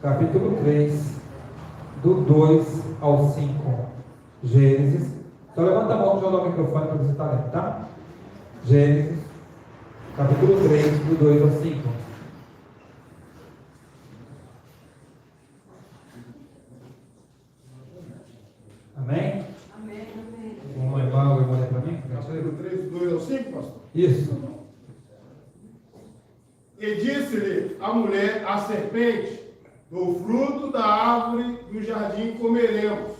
capítulo 3, do 2 ao 5. Gênesis. Só levanta a mão que eu dou o microfone para você estar lendo, tá? Gênesis, capítulo 3, do 2 ao 5. Amém? Amém, amém. Vamos levar o irmão para mim? Capítulo 3, do 2 ao 5, pastor? Isso. E disse-lhe a mulher, a serpente: do fruto da árvore do jardim comeremos.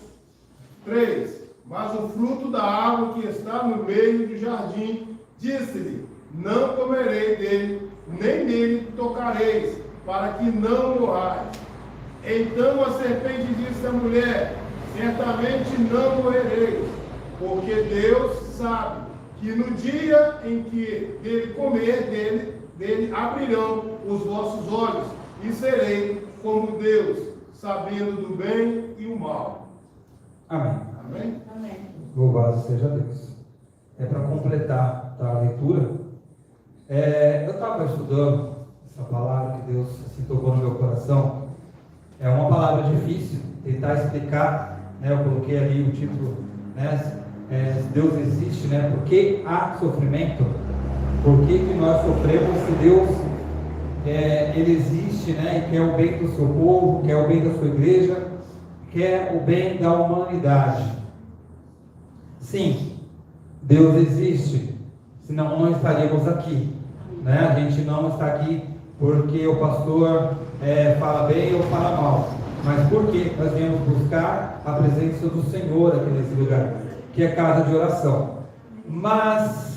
3. Mas o fruto da árvore que está no meio do jardim, disse-lhe: não comerei dele, nem nele tocareis, para que não morrais. Então a serpente disse à mulher: certamente não morrereis, porque Deus sabe que no dia em que dele comer dele abrirão os vossos olhos, e serei como Deus, sabendo do bem e o mal. Amém. Amém? Amém. Louvado seja Deus. É para completar a leitura. Eu estava estudando essa palavra que Deus assim, tocou no meu coração. É uma palavra difícil, tentar explicar, né? Eu coloquei ali o título, né? Se Deus existe, né? Por que há sofrimento? Por que nós sofremos se Deus ele existe, né? E quer o bem do seu povo, quer o bem da sua igreja, quer o bem da humanidade. Sim, Deus existe, senão não estaríamos aqui, né? A gente não está aqui porque o pastor fala bem ou fala mal, mas porque nós viemos buscar a presença do Senhor aqui nesse lugar, que é casa de oração. Mas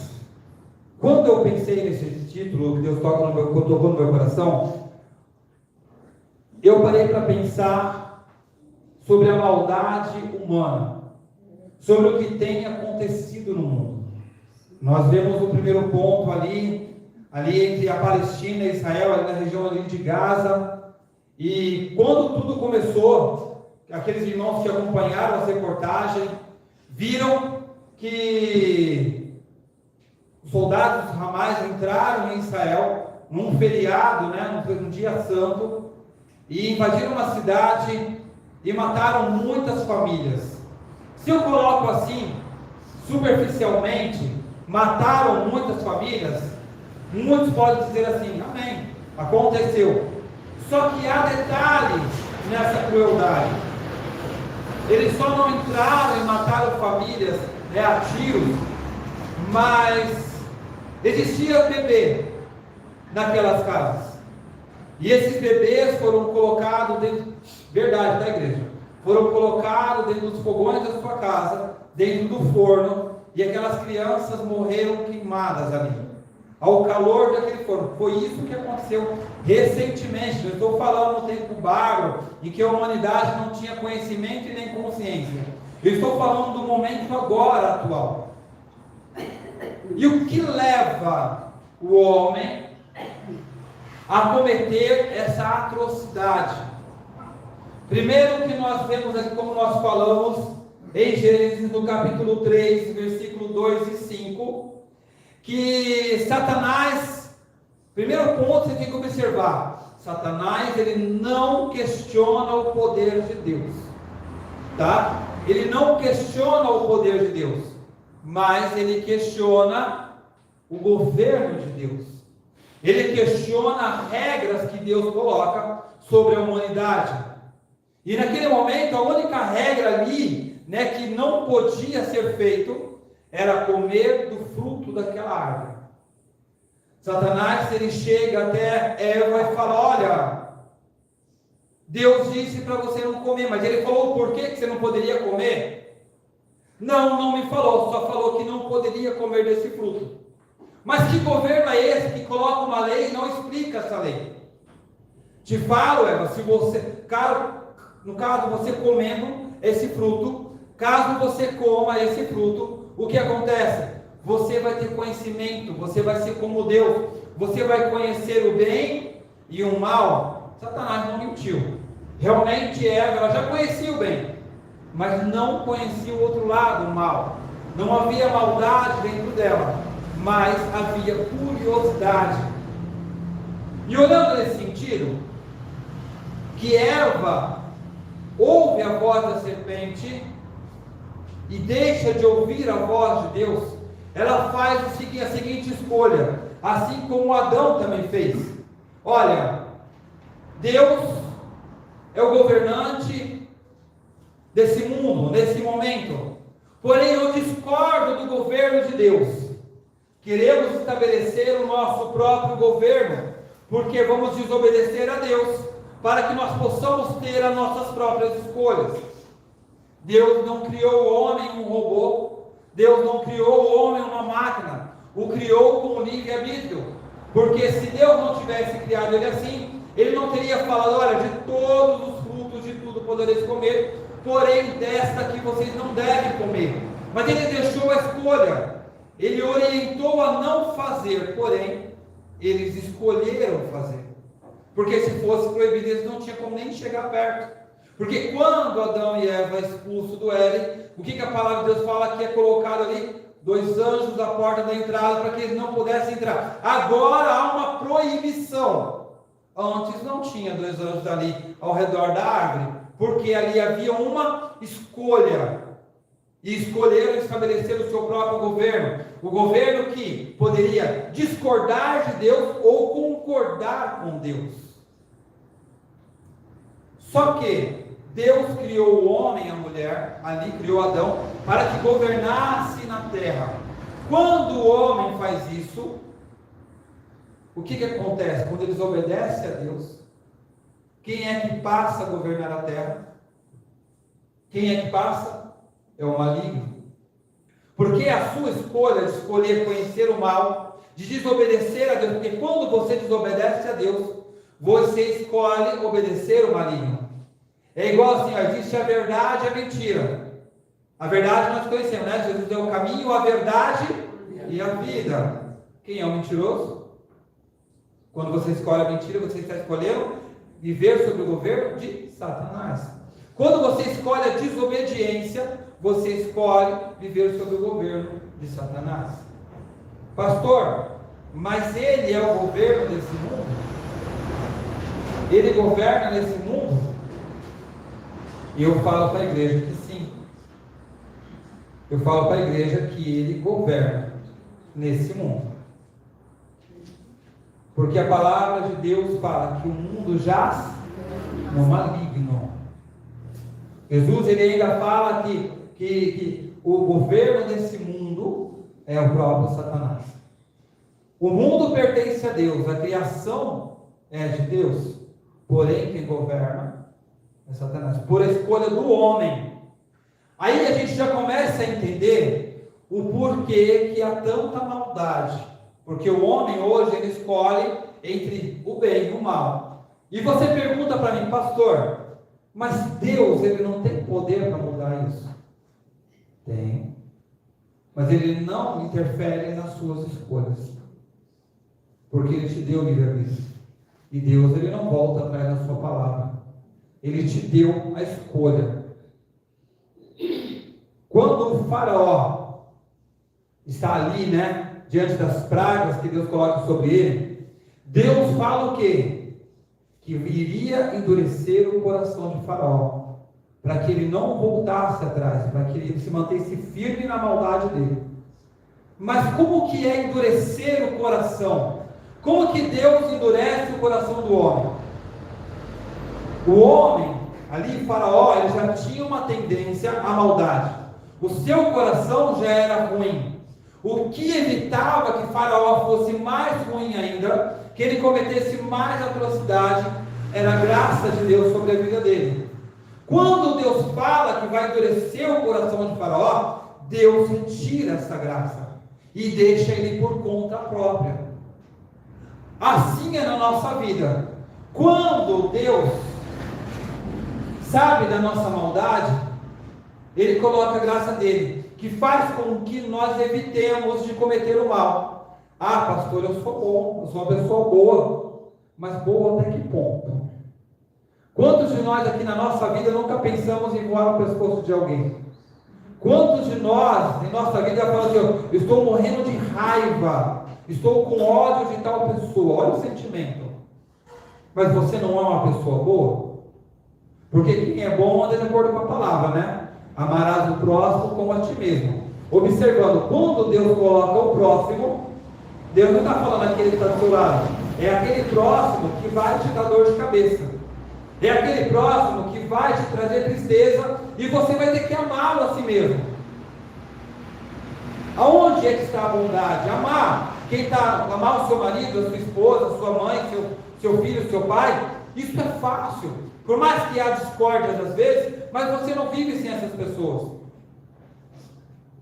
quando eu pensei nesse título que Deus tocou no meu coração, eu parei para pensar sobre a maldade humana, sobre o que tem acontecido no mundo. Nós vemos o primeiro ponto ali entre a Palestina e Israel, ali na região ali de Gaza, e quando tudo começou, aqueles irmãos que acompanharam a reportagem, viram que os soldados Hamas entraram em Israel, num feriado, né, num dia santo, e invadiram uma cidade e mataram muitas famílias. Se eu coloco assim, superficialmente, mataram muitas famílias, muitos podem dizer assim: amém, aconteceu. Só que há detalhes nessa crueldade. Eles só não entraram e mataram famílias a tiros, mas existia bebê naquelas casas. E esses bebês foram colocados dentro, verdade, da igreja, foram colocados dentro dos fogões da sua casa, dentro do forno, e aquelas crianças morreram queimadas ali, ao calor daquele forno. Foi isso que aconteceu recentemente. Eu estou falando no tempo bárbaro, em que a humanidade não tinha conhecimento e nem consciência. Eu estou falando do momento agora, atual. E o que leva o homem a cometer essa atrocidade? Primeiro que nós vemos aqui, como nós falamos em Gênesis no capítulo 3, versículo 2 e 5, que Satanás, primeiro ponto você tem que observar, Satanás ele não questiona o poder de Deus, tá? Ele não questiona o poder de Deus, mas ele questiona o governo de Deus. Ele questiona regras que Deus coloca sobre a humanidade. E naquele momento, a única regra ali, né, que não podia ser feito, era comer do fruto daquela árvore. Satanás, ele chega até Eva e fala: olha, Deus disse para você não comer, mas ele falou por que você não poderia comer? Não me falou, só falou que não poderia comer desse fruto. Mas que governo é esse que coloca uma lei e não explica essa lei? Te falo, Eva, se você, no caso você comendo esse fruto, caso você coma esse fruto, o que acontece? Você vai ter conhecimento, você vai ser como Deus, você vai conhecer o bem e o mal. Satanás não mentiu. Realmente Eva, ela já conhecia o bem, mas não conhecia o outro lado, o mal. Não havia maldade dentro dela, mas havia curiosidade. E olhando nesse sentido, que Eva ouve a voz da serpente e deixa de ouvir a voz de Deus, ela faz a seguinte escolha, assim como Adão também fez. Olha, Deus é o governante desse mundo, nesse momento, porém eu discordo do governo de Deus. Queremos estabelecer o nosso próprio governo, porque vamos desobedecer a Deus, para que nós possamos ter as nossas próprias escolhas. Deus não criou o homem um robô, Deus não criou o homem uma máquina, o criou com livre-arbítrio, porque se Deus não tivesse criado ele assim, ele não teria falado, olha, de todos os frutos de tudo podereis comer, porém desta que vocês não devem comer. Mas ele deixou a escolha, ele orientou a não fazer, porém eles escolheram fazer, porque se fosse proibido eles não tinham como nem chegar perto. Porque quando Adão e Eva expulsos do Éden, o que a palavra de Deus fala que é colocado ali? 2 anjos à porta da entrada para que eles não pudessem entrar. Agora há uma proibição. Antes não tinha 2 anjos ali ao redor da árvore, porque ali havia uma escolha. E escolheram estabelecer o seu próprio governo. O governo que poderia discordar de Deus ou concordar com Deus. Só que Deus criou o homem e a mulher, ali criou Adão, para que governasse na terra. Quando o homem faz isso, o que acontece? Quando eles obedecem a Deus, quem é que passa a governar a terra? Quem é que passa? É o maligno. Porque a sua escolha de escolher conhecer o mal, de desobedecer a Deus, porque quando você desobedece a Deus, você escolhe obedecer o maligno. É igual assim, ó, existe a verdade e a mentira. A verdade nós conhecemos, né? Jesus é o caminho, a verdade e a vida. Quem é o mentiroso? Quando você escolhe a mentira, você está escolhendo viver sob o governo de Satanás. Quando você escolhe a desobediência, você escolhe viver sob o governo de Satanás. Pastor, mas ele é o governo desse mundo? Ele governa nesse mundo? E eu falo para a igreja que sim. Eu falo para a igreja que ele governa nesse mundo. Porque a palavra de Deus fala que o mundo jaz no maligno. Jesus ele ainda fala que o governo desse mundo é o próprio Satanás. O mundo pertence a Deus, a criação é de Deus, porém quem governa é Satanás, por escolha do homem. Aí a gente já começa a entender o porquê que há tanta maldade, porque o homem hoje ele escolhe entre o bem e o mal. E você pergunta para mim, pastor, mas Deus ele não tem poder para mudar isso? Tem, mas ele não interfere nas suas escolhas, porque ele te deu livre-arbítrio, e Deus ele não volta atrás da sua palavra. Ele te deu a escolha. Quando o faraó está ali, né, diante das pragas que Deus coloca sobre ele, Deus fala o quê? Que iria endurecer o coração de faraó, para que ele não voltasse atrás, para que ele se mantesse firme na maldade dele. Mas como que é endurecer o coração? Como que Deus endurece o coração do homem? O homem, ali faraó, ele já tinha uma tendência à maldade. O seu coração já era ruim. O que evitava que faraó fosse mais ruim ainda, que ele cometesse mais atrocidade, era a graça de Deus sobre a vida dele. Quando Deus fala que vai endurecer o coração de faraó, Deus retira essa graça e deixa ele por conta própria. Assim é na nossa vida. Quando Deus sabe da nossa maldade, ele coloca a graça dele, que faz com que nós evitemos de cometer o mal. Ah, pastor, eu sou bom, eu sou uma pessoa boa, mas boa até que ponto? Quantos de nós aqui na nossa vida nunca pensamos em voar no pescoço de alguém? Quantos de nós, em nossa vida, falam assim, eu estou morrendo de raiva, estou com ódio de tal pessoa, olha o sentimento. Mas você não é uma pessoa boa? Porque quem é bom anda de acordo com a palavra, né? Amarás o próximo como a ti mesmo. Observando, quando Deus coloca o próximo, Deus não está falando aquele que está do seu lado. É aquele próximo que vai te dar dor de cabeça. É aquele próximo que vai te trazer tristeza e você vai ter que amá-lo a si mesmo. Aonde é que está a bondade? Amar amar o seu marido, a sua esposa, a sua mãe, seu filho, seu pai. Isso é fácil. Por mais que há discórdias às vezes, mas você não vive sem essas pessoas.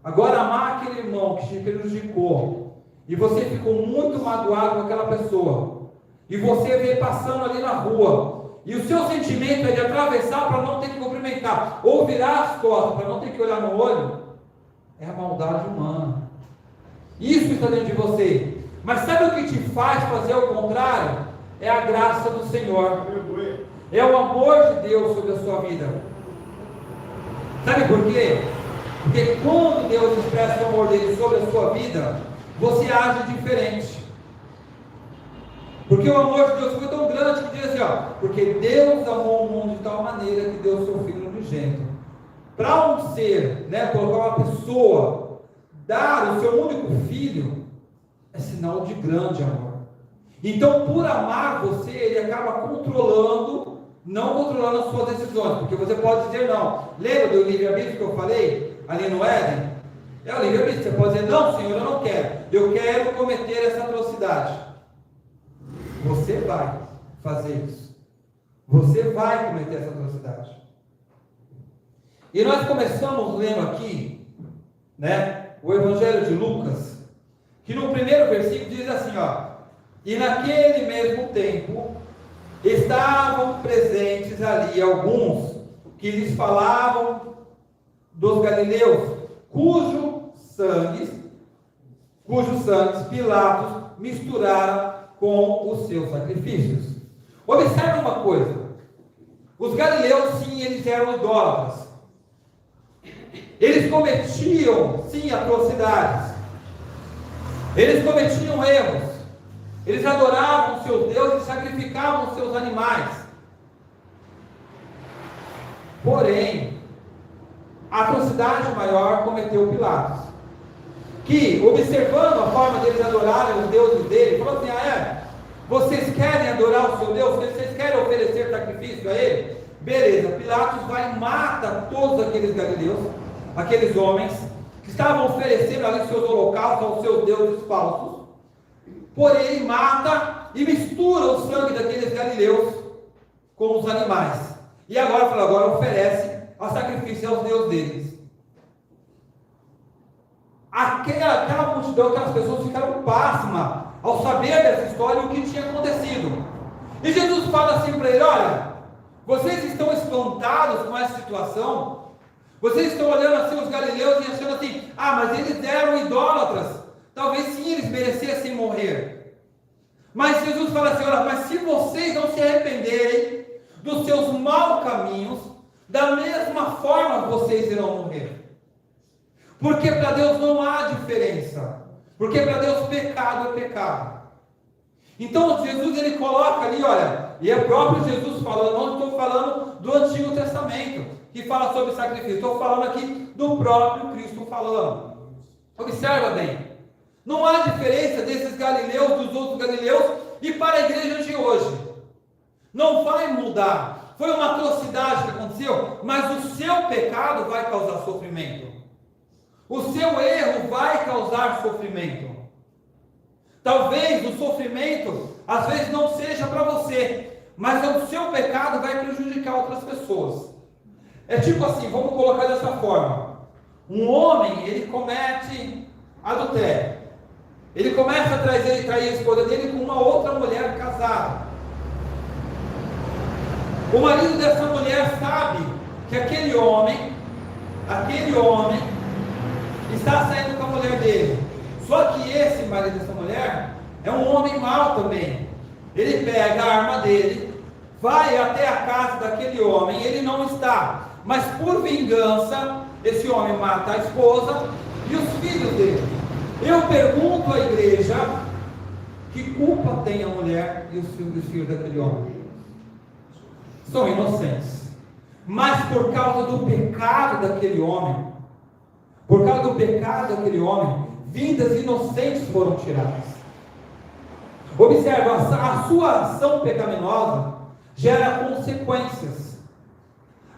Agora, amar aquele irmão que te prejudicou e você ficou muito magoado com aquela pessoa e você vê passando ali na rua e o seu sentimento é de atravessar para não ter que cumprimentar ou virar as costas para não ter que olhar no olho, é a maldade humana. Isso está dentro de você. Mas sabe o que te faz fazer o contrário? É a graça do Senhor. É o amor de Deus sobre a sua vida. Sabe por quê? Porque quando Deus expressa o amor dele sobre a sua vida, você age diferente. Porque o amor de Deus foi tão grande que diz assim, porque Deus amou o mundo de tal maneira que deu o seu Filho unigênito. Para um ser, colocar uma pessoa, dar o seu único filho, é sinal de grande amor. Então, por amar você, ele acaba controlando, não controlando as suas decisões, porque você pode dizer não. Lembra do livre-arbítrio que eu falei ali no Éden? É o livre-arbítrio. Você pode dizer, não, Senhor, eu não quero. Eu quero cometer essa atrocidade. Você vai fazer isso. Você vai cometer essa atrocidade. E nós começamos lendo aqui, o Evangelho de Lucas, que no primeiro versículo diz assim, e naquele mesmo tempo estavam presentes ali alguns que lhes falavam dos galileus, cujos sangues Pilatos misturara com os seus sacrifícios. Observe uma coisa, os galileus sim, eles eram idólatras, eles cometiam sim atrocidades, eles cometiam erros, eles adoravam os seus deuses e sacrificavam os seus animais. Porém, a atrocidade maior cometeu Pilatos, que, observando a forma deles adorarem os deuses dele, falou assim, vocês querem adorar o seu Deus? Vocês querem oferecer sacrifício a ele? Beleza, Pilatos vai e mata todos aqueles galileus, aqueles homens, que estavam oferecendo ali seus holocaustos aos seus deuses falsos. Porém, ele mata e mistura o sangue daqueles galileus com os animais. E agora oferece a sacrifício aos deuses deles. Aquela multidão, aquelas pessoas ficaram pasmas ao saber dessa história e o que tinha acontecido. E Jesus fala assim para ele, olha, vocês estão espantados com essa situação? Vocês estão olhando assim os galileus e achando assim, mas eles eram idólatras. Talvez sim eles merecessem morrer. Mas Jesus fala assim, olha, mas se vocês não se arrependerem dos seus maus caminhos, da mesma forma vocês irão morrer. Porque para Deus não há diferença. Porque para Deus pecado é pecado. Então Jesus ele coloca ali, olha, e é o próprio Jesus falando, não estou falando do Antigo Testamento, que fala sobre sacrifício, estou falando aqui do próprio Cristo falando. Observa bem. Não há diferença desses galileus, dos outros galileus, e para a igreja de hoje. Não vai mudar. Foi uma atrocidade que aconteceu, mas o seu pecado vai causar sofrimento. O seu erro vai causar sofrimento. Talvez o sofrimento, às vezes, não seja para você, mas o seu pecado vai prejudicar outras pessoas. É tipo assim, vamos colocar dessa forma. Um homem, ele comete adultério. Ele começa a trair a esposa dele com uma outra mulher casada. O marido dessa mulher sabe que aquele homem está saindo com a mulher dele. Só que esse marido dessa mulher é um homem mau também. Ele pega a arma dele, vai até a casa daquele homem, ele não está. Mas por vingança, esse homem mata a esposa e os filhos dele. Eu pergunto à igreja, que culpa tem a mulher e os filhos daquele homem? São inocentes. Mas por causa do pecado daquele homem, vidas inocentes foram tiradas. Observa, a sua ação pecaminosa gera consequências.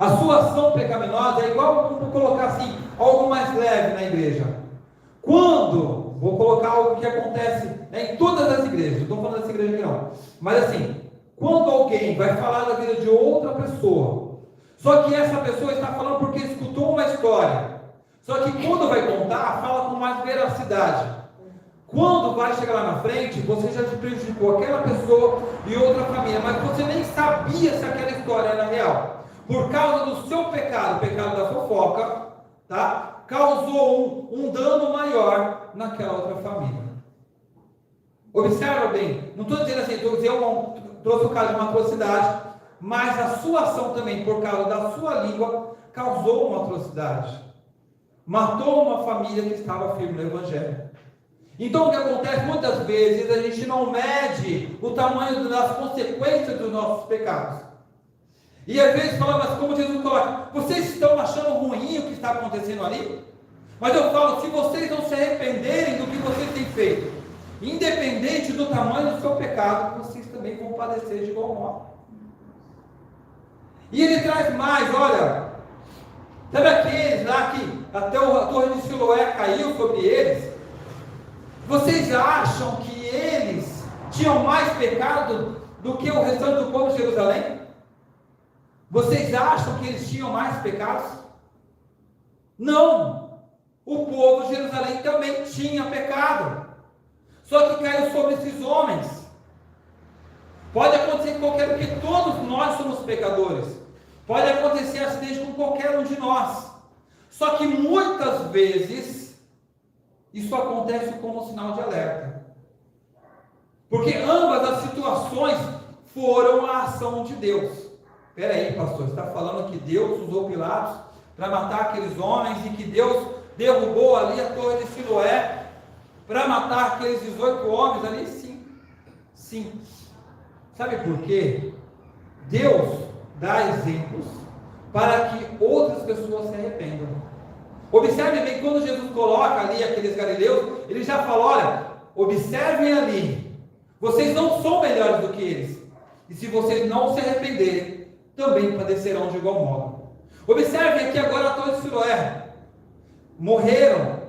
A sua ação pecaminosa é igual, vamos colocar assim, algo mais leve na igreja. Vou colocar algo que acontece em todas as igrejas, não estou falando dessa igreja aqui não, mas assim, quando alguém vai falar da vida de outra pessoa, só que essa pessoa está falando porque escutou uma história, só que quando vai contar, fala com mais veracidade. Quando vai chegar lá na frente, você já prejudicou aquela pessoa e outra família, mas você nem sabia se aquela história era real. Por causa do seu pecado, o pecado da fofoca, tá? Causou um dano maior naquela outra família. Observa bem, não estou dizendo assim, eu trouxe o caso de uma atrocidade, mas a sua ação também, por causa da sua língua, causou uma atrocidade. Matou uma família que estava firme no Evangelho. Então o que acontece muitas vezes, a gente não mede o tamanho das consequências dos nossos pecados. E às vezes fala, mas como Jesus coloca, vocês estão achando ruim o que está acontecendo ali? Mas eu falo, se vocês não se arrependerem do que vocês têm feito, independente do tamanho do seu pecado, vocês também vão padecer de igual modo. E ele traz mais, olha, sabe aqueles lá que até a torre de Siloé caiu sobre eles? Vocês acham que eles tinham mais pecado do que o restante do povo de Jerusalém? Vocês acham que eles tinham mais pecados? Não! O povo de Jerusalém também tinha pecado. Só que caiu sobre esses homens. Pode acontecer com qualquer um, porque todos nós somos pecadores. Pode acontecer acidente com qualquer um de nós. Só que muitas vezes isso acontece como sinal de alerta. Porque ambas as situações foram a ação de Deus. Espera aí, pastor, você está falando que Deus usou Pilatos para matar aqueles homens e que Deus derrubou ali a torre de Siloé para matar aqueles 18 homens ali? Sim. Sim. Sabe por quê? Deus dá exemplos para que outras pessoas se arrependam. Observe bem, quando Jesus coloca ali aqueles galileus, ele já fala, olha, observem ali, vocês não são melhores do que eles, e se vocês não se arrependerem, também padecerão de igual modo. Observem aqui agora a torre de Siloé, morreram,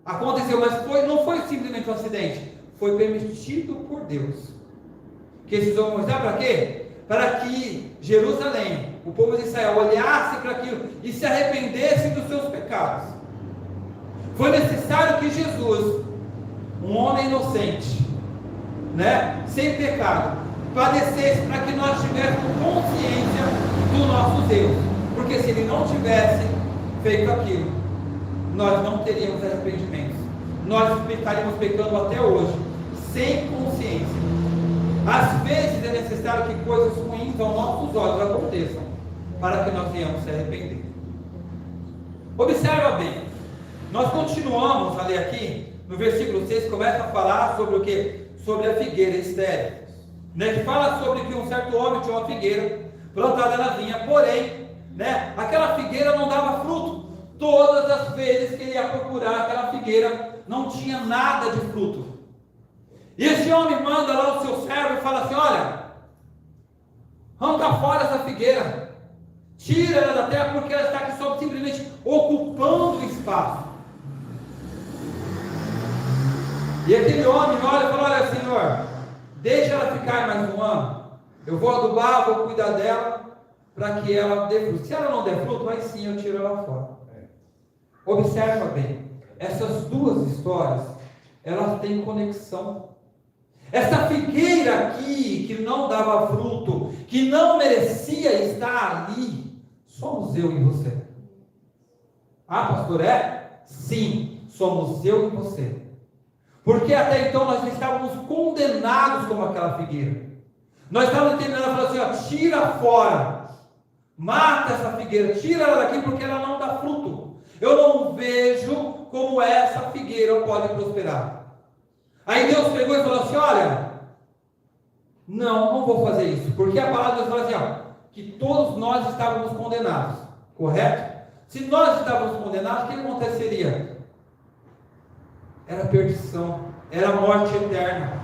aconteceu, mas não foi simplesmente um acidente, foi permitido por Deus, que esses homens, sabe para quê? Para que Jerusalém, o povo de Israel, olhasse para aquilo e se arrependesse dos seus pecados. Foi necessário que Jesus, um homem inocente, sem pecado, padecesse para que nós tivéssemos consciência dos nossos erros. Porque se ele não tivesse feito aquilo, nós não teríamos arrependimento. Nós estaríamos pecando até hoje, sem consciência. Às vezes é necessário que coisas ruins aos nossos olhos aconteçam, para que nós venhamos se arrepender. Observa bem, nós continuamos a ler aqui, no versículo 6, começa a falar sobre o quê? Sobre a figueira estéril. Que fala sobre que um certo homem tinha uma figueira plantada na vinha, porém, aquela figueira não dava fruto. Todas as vezes que ele ia procurar aquela figueira, não tinha nada de fruto. E esse homem manda lá o seu servo e fala assim, olha, arranca fora essa figueira, tira ela da terra, porque ela está aqui só simplesmente ocupando espaço. E aquele homem olha e fala, olha Senhor, deixa ela ficar mais um ano, eu vou adubar, vou cuidar dela, para que ela dê fruto. Se ela não der fruto, aí sim eu tiro ela fora. Observa bem, essas duas histórias, elas têm conexão. Essa figueira aqui, que não dava fruto, que não merecia estar ali, somos eu e você. Ah, pastor, é? Sim, somos eu e você. Porque até então nós estávamos condenados como aquela figueira. Nós estávamos terminando a falar assim, ó, tira fora, mata essa figueira, tira ela daqui porque ela não dá fruto. Eu não vejo como essa figueira pode prosperar. Aí Deus pegou e falou assim, olha, não vou fazer isso, porque a palavra de Deus fala assim, ó, que todos nós estávamos condenados, correto? Se nós estávamos condenados, o que aconteceria? Era perdição, era morte eterna.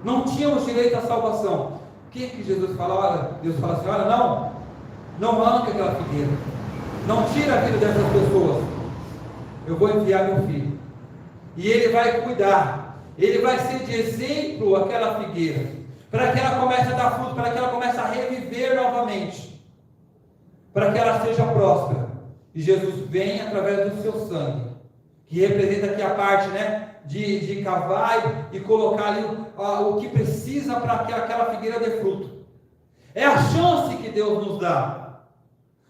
Não tínhamos direito à salvação. O que Jesus fala? Olha, Deus fala assim, olha, não arranca aquela figueira. Não tira a vida dessas pessoas. Eu vou enviar meu filho. E ele vai cuidar. Ele vai ser de exemplo àquela figueira. Para que ela comece a dar fruto, para que ela comece a reviver novamente. Para que ela seja próspera. E Jesus vem através do seu sangue. Que representa aqui a parte, de cavar e colocar ali o que precisa para que aquela figueira dê fruto. É a chance que Deus nos dá.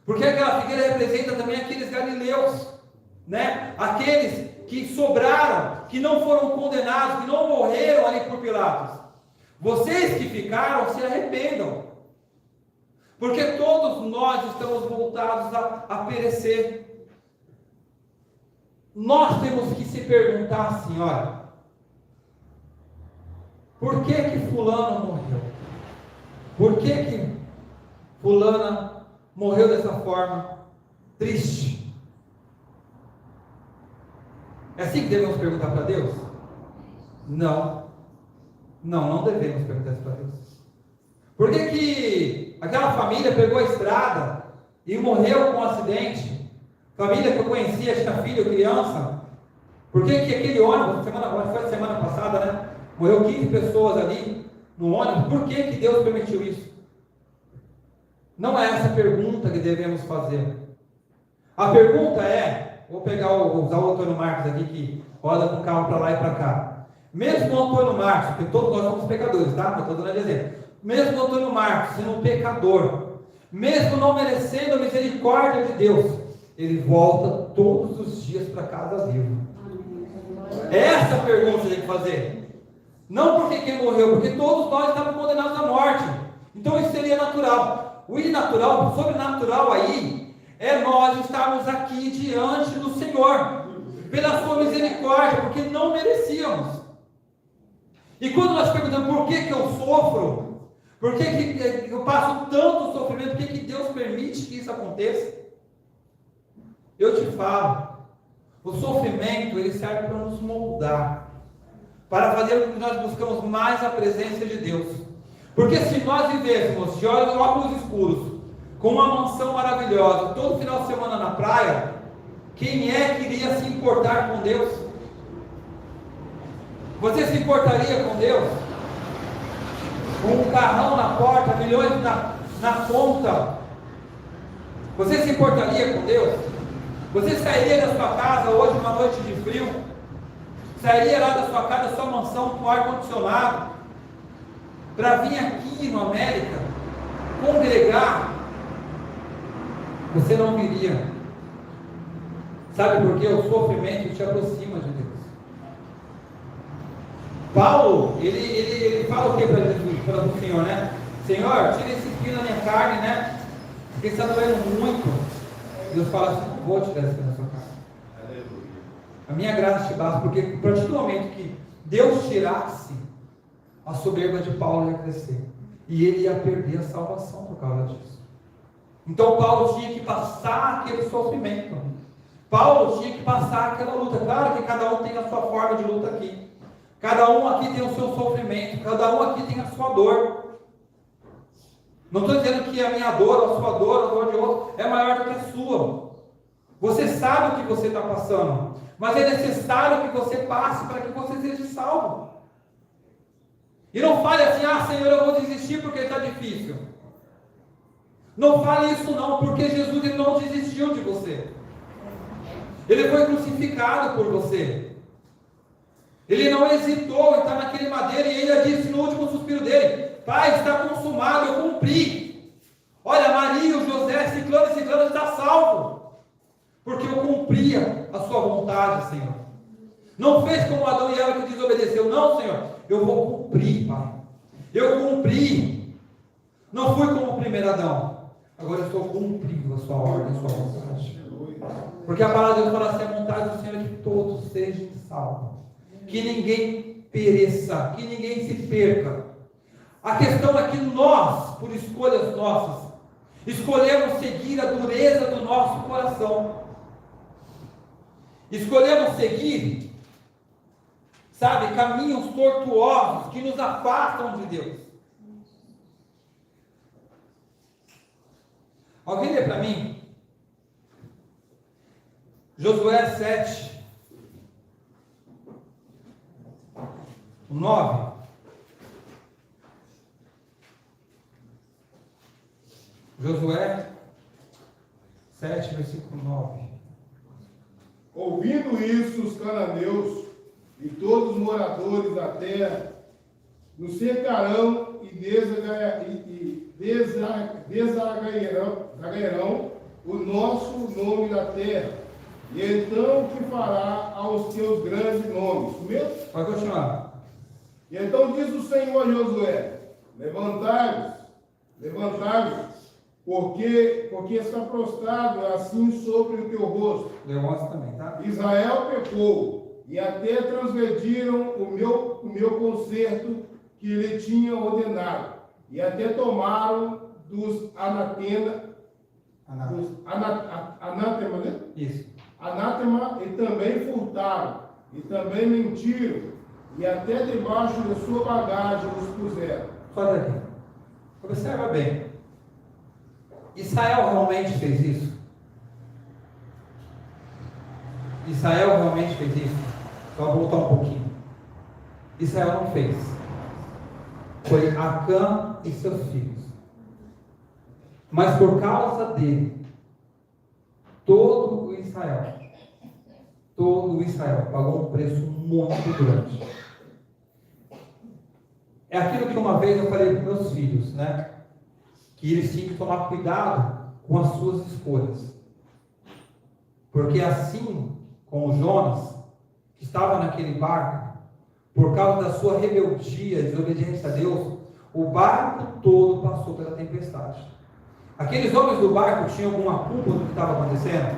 Porque aquela figueira representa também aqueles galileus, aqueles que sobraram, que não foram condenados, que não morreram ali por Pilatos. Vocês que ficaram, se arrependam. Porque todos nós estamos voltados a perecer. Nós temos que se perguntar assim, olha, por que fulano morreu? Por que fulana morreu dessa forma triste? É assim que devemos perguntar para Deus? Não devemos perguntar isso para Deus. Por que aquela família pegou a estrada e morreu com um acidente? Família que eu conhecia, tinha filho, criança. Por que aquele ônibus, foi semana passada, morreu 15 pessoas ali no ônibus? Por que Deus permitiu isso? Não é essa a pergunta que devemos fazer. A pergunta é, vou usar o Antônio Marcos aqui, que roda com o carro para lá e para cá. Mesmo o Antônio Marcos, porque todos nós somos pecadores, tá? Eu estou dando exemplo. Mesmo o Antônio Marcos sendo um pecador, mesmo não merecendo a misericórdia de Deus, ele volta todos os dias para casa vivo. Essa pergunta você tem que fazer. Não porque quem morreu, porque todos nós estávamos condenados à morte. Então isso seria natural. O inatural, o sobrenatural aí, é nós estarmos aqui diante do Senhor, pela sua misericórdia, porque não merecíamos. E quando nós perguntamos por que eu sofro, por que eu passo tanto sofrimento, por que Deus permite que isso aconteça? Eu te falo, o sofrimento ele serve para nos moldar, para fazer com que nós buscamos mais a presença de Deus. Porque se nós vivêssemos de óculos escuros, com uma mansão maravilhosa, todo final de semana na praia, quem é que iria se importar com Deus? Você se importaria com Deus? Com um carrão na porta, milhões na conta, você se importaria com Deus? Você sairia da sua casa hoje, uma noite de frio, sairia lá da sua casa, da sua mansão, com ar-condicionado, para vir aqui no América, congregar? Você não viria. Sabe por quê? O sofrimento te aproxima de Deus. Paulo, ele fala o que para Jesus, para o Senhor, Senhor, tira esse fio da minha carne, porque está doendo muito. Deus fala assim, vou tirar esse fio da sua carne. A minha graça te basta, porque a partir do momento que Deus tirasse, a soberba de Paulo ia crescer. E ele ia perder a salvação por causa disso. Então Paulo tinha que passar aquele sofrimento. Paulo tinha que passar aquela luta. Claro que cada um tem a sua forma de luta aqui. Cada um aqui tem o seu sofrimento. Cada um aqui tem a sua dor. Não estou dizendo que a minha dor, a sua dor, a dor de outro é maior do que a sua. Você sabe o que você está passando. Mas é necessário que você passe para que você seja salvo. E não fale assim, Senhor, eu vou desistir porque está difícil. Não fale isso não, porque Jesus ele não desistiu de você. Ele foi crucificado por você. Ele não hesitou em estar naquele madeiro e ele disse no último suspiro dele, Pai, está consumado, eu cumpri. Olha, Maria, o José, ciclano está salvo. Porque eu cumpria a sua vontade, Senhor. Não fez como Adão e Eva que desobedeceu. Não, Senhor, eu vou cumprir, Pai. Eu cumpri. Não fui como o primeiro Adão. Agora eu estou cumprindo a sua ordem, a sua vontade. Porque a palavra de Deus fala assim, a vontade do Senhor é que todos sejam salvos. Que ninguém pereça, que ninguém se perca. A questão é que nós, por escolhas nossas, Escolhemos seguir a dureza do nosso coração. Escolhemos seguir, sabe, caminhos tortuosos que nos afastam de Deus. Alguém lê para mim? Josué 7, 9. Josué 7, versículo 9. Ouvindo isso, os cananeus e todos os moradores da terra nos cercarão e desagairão o nosso nome da terra. E então o que fará aos teus grandes nomes? Mesmo? Pode continuar. E então diz o Senhor a Josué: levantai-vos, porque está prostrado assim sobre o teu rosto. Levanta também, tá? Israel pecou, e até transgrediram o meu concerto que lhe tinha ordenado, e até tomaram dos anatema, né? Isso. Anátema, e também furtaram, e também mentiram, e até debaixo de sua bagagem os puseram. Só daqui. Observa bem. Israel realmente fez isso? Israel realmente fez isso? Só voltar um pouquinho. Israel não fez. Foi Acã e seus filhos. Mas por causa dele, todo o Israel pagou um preço muito grande. É aquilo que uma vez eu falei para meus filhos, né? Que eles tinham que tomar cuidado com as suas escolhas. Porque assim como Jonas, que estava naquele barco, por causa da sua rebeldia, desobediência a Deus, o barco todo passou pela tempestade. Aqueles homens do barco tinham alguma culpa do que estava acontecendo?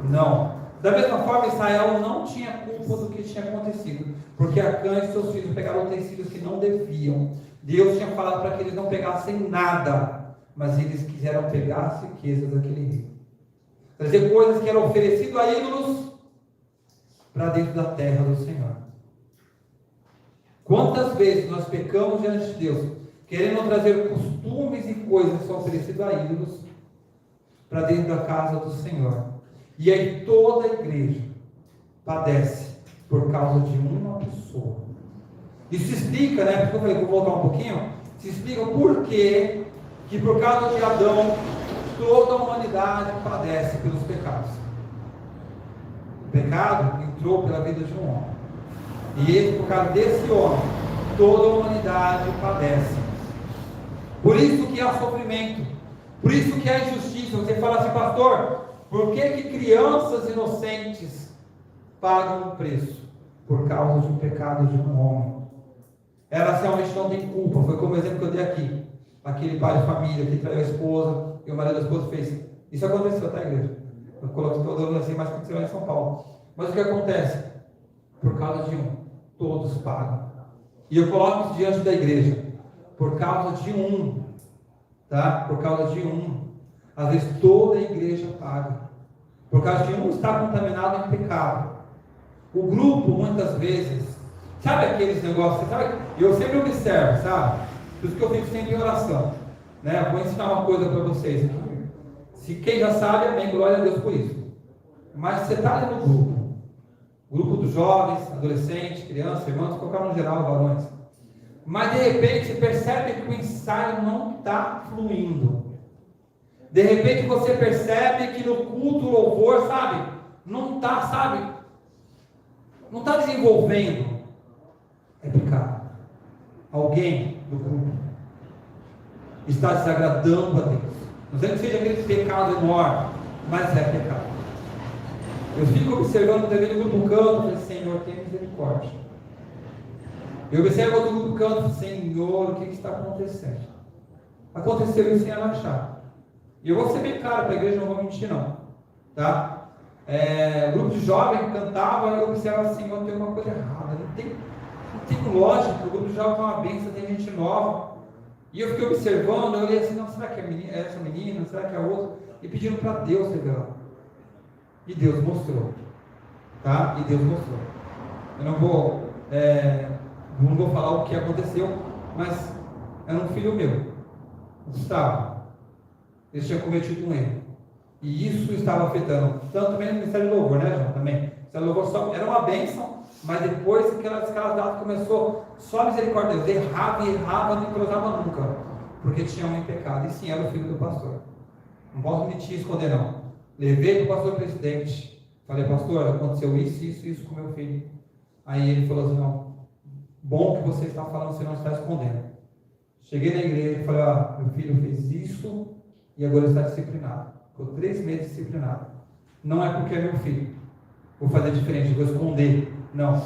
Não. Da mesma forma, Israel não tinha culpa do que tinha acontecido, porque Acã e seus filhos pegaram utensílios que não deviam. Deus tinha falado para que eles não pegassem nada, mas eles quiseram pegar as riquezas daquele rei, trazer coisas que eram oferecidas a ídolos para dentro da terra do Senhor. Quantas vezes nós pecamos diante de Deus, querendo trazer costumes e coisas que são oferecidas a ídolos para dentro da casa do Senhor? E aí toda a igreja padece por causa de uma pessoa. Isso explica, né? Porque eu falei, vou voltar um pouquinho. Se explica por que por causa de Adão, toda a humanidade padece pelos pecados. O pecado entrou pela vida de um homem. E por causa desse homem, toda a humanidade padece. Por isso que há sofrimento. Por isso que há injustiça. Você fala assim, pastor, por que crianças inocentes pagam o preço? Por causa de um pecado de um homem. Elas realmente não têm culpa. Foi como o exemplo que eu dei aqui. Aquele pai de família que traiu a esposa, e o marido da esposa fez. Isso aconteceu, tá, igreja? Eu coloco todo assim, mas aconteceu lá em São Paulo. Mas o que acontece? Por causa de um, todos pagam. E eu coloco isso diante da igreja. Por causa de um, tá? Por causa de um. Às vezes toda a igreja paga. Por causa de um estar contaminado em pecado. O grupo, muitas vezes, sabe aqueles negócios, sabe? Eu sempre observo, sabe? Por isso que eu fico sempre em oração, né? Vou ensinar uma coisa para vocês aqui. Se quem já sabe, amém, glória a Deus por isso. Mas você está ali no grupo dos jovens, adolescentes, crianças, irmãos, colocar no geral, varões. Mas de repente você percebe que o ensaio não está fluindo. De repente você percebe que no culto, louvor, sabe? Não está, sabe? Não está desenvolvendo. É pecado. Alguém do grupo está desagradando a Deus. Não sei que seja aquele pecado enorme, mas é pecado. Eu fico observando também no grupo canto, eu falei, Senhor, tem misericórdia. Eu observo outro grupo canto, Senhor, o que está acontecendo? Aconteceu isso sem ela achar. E eu vou ser bem claro para a igreja, não vou mentir não. Tá? O grupo de jovens cantava e eu observava, Senhor, tem alguma coisa errada. Não tem lógica, o grupo de jovens é uma bênção, tem gente nova. E eu fiquei observando, eu olhei assim, não, será que é essa menina, será que é a outra? E pedindo para Deus revelar. E Deus mostrou. Tá? E Deus mostrou. Eu não vou falar o que aconteceu, mas era um filho meu, o Gustavo. Ele tinha cometido um erro. E isso estava afetando tanto também no Ministério de Louvor, né, João? Também. O Ministério de Louvor só era uma bênção, mas depois que aquelas datas começou, só a misericórdia de Deus errava, não cruzava nunca, porque tinha um em pecado. E sim, era o filho do pastor. Não posso mentir e esconder, não. Levei para o pastor presidente. Falei, pastor, aconteceu isso com meu filho. Aí ele falou assim, não, bom que você está falando, você não está escondendo. Cheguei na igreja e falei, meu filho fez isso e agora está disciplinado. Ficou 3 meses disciplinado. Não é porque é meu filho. Vou fazer diferente, vou esconder. Não.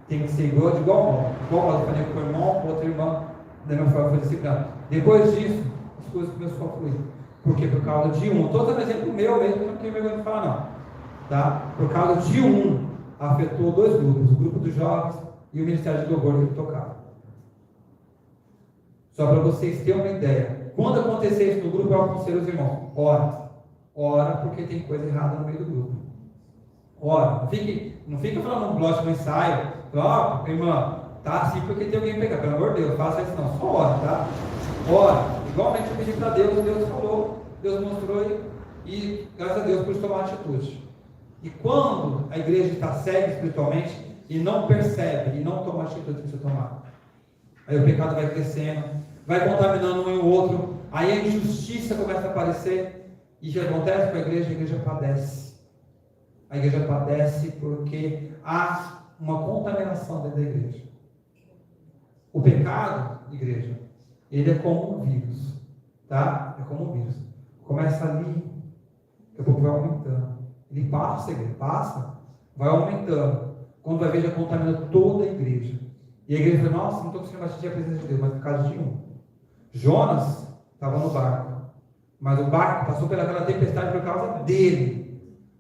Tem que ser igual modo. Igual modo, eu falei com o irmão, com outro irmão, da minha forma foi disciplinado. Depois disso, as coisas começaram a fluir. Porque por causa de um, estou dando exemplo meu mesmo, não tenho vergonha de falar não. Tá? Por causa de um, afetou 2 grupos, o grupo dos jovens e o Ministério de Louvor que ele tocava. Só para vocês terem uma ideia. Quando acontecer isso no grupo, eu aconselho os irmãos, ora porque tem coisa errada no meio do grupo. Ora, não fica falando no blog, no ensaio, irmã, tá assim porque tem alguém pegar, pelo amor de Deus, faça isso não, só ora, tá? Ora, igualmente eu pedi para Deus, Deus falou, Deus mostrou e graças a Deus por tomar atitude. E quando a igreja está cega espiritualmente e não percebe e não toma a atitude que precisa tomar, aí o pecado vai crescendo, vai contaminando um e o outro, aí a injustiça começa a aparecer, e o que acontece com a igreja padece. A igreja padece porque há uma contaminação dentro da igreja. O pecado, igreja, ele é como um vírus, tá? É como um vírus. Começa ali, daqui a pouco vai aumentando. Ele passa, igreja, vai aumentando. Quando vai ver, já contamina toda a igreja. E a igreja fala, nossa, não estou conseguindo mais sentir a presença de Deus, mas por causa de um. Jonas estava no barco, mas o barco passou pelaquela tempestade por causa dele.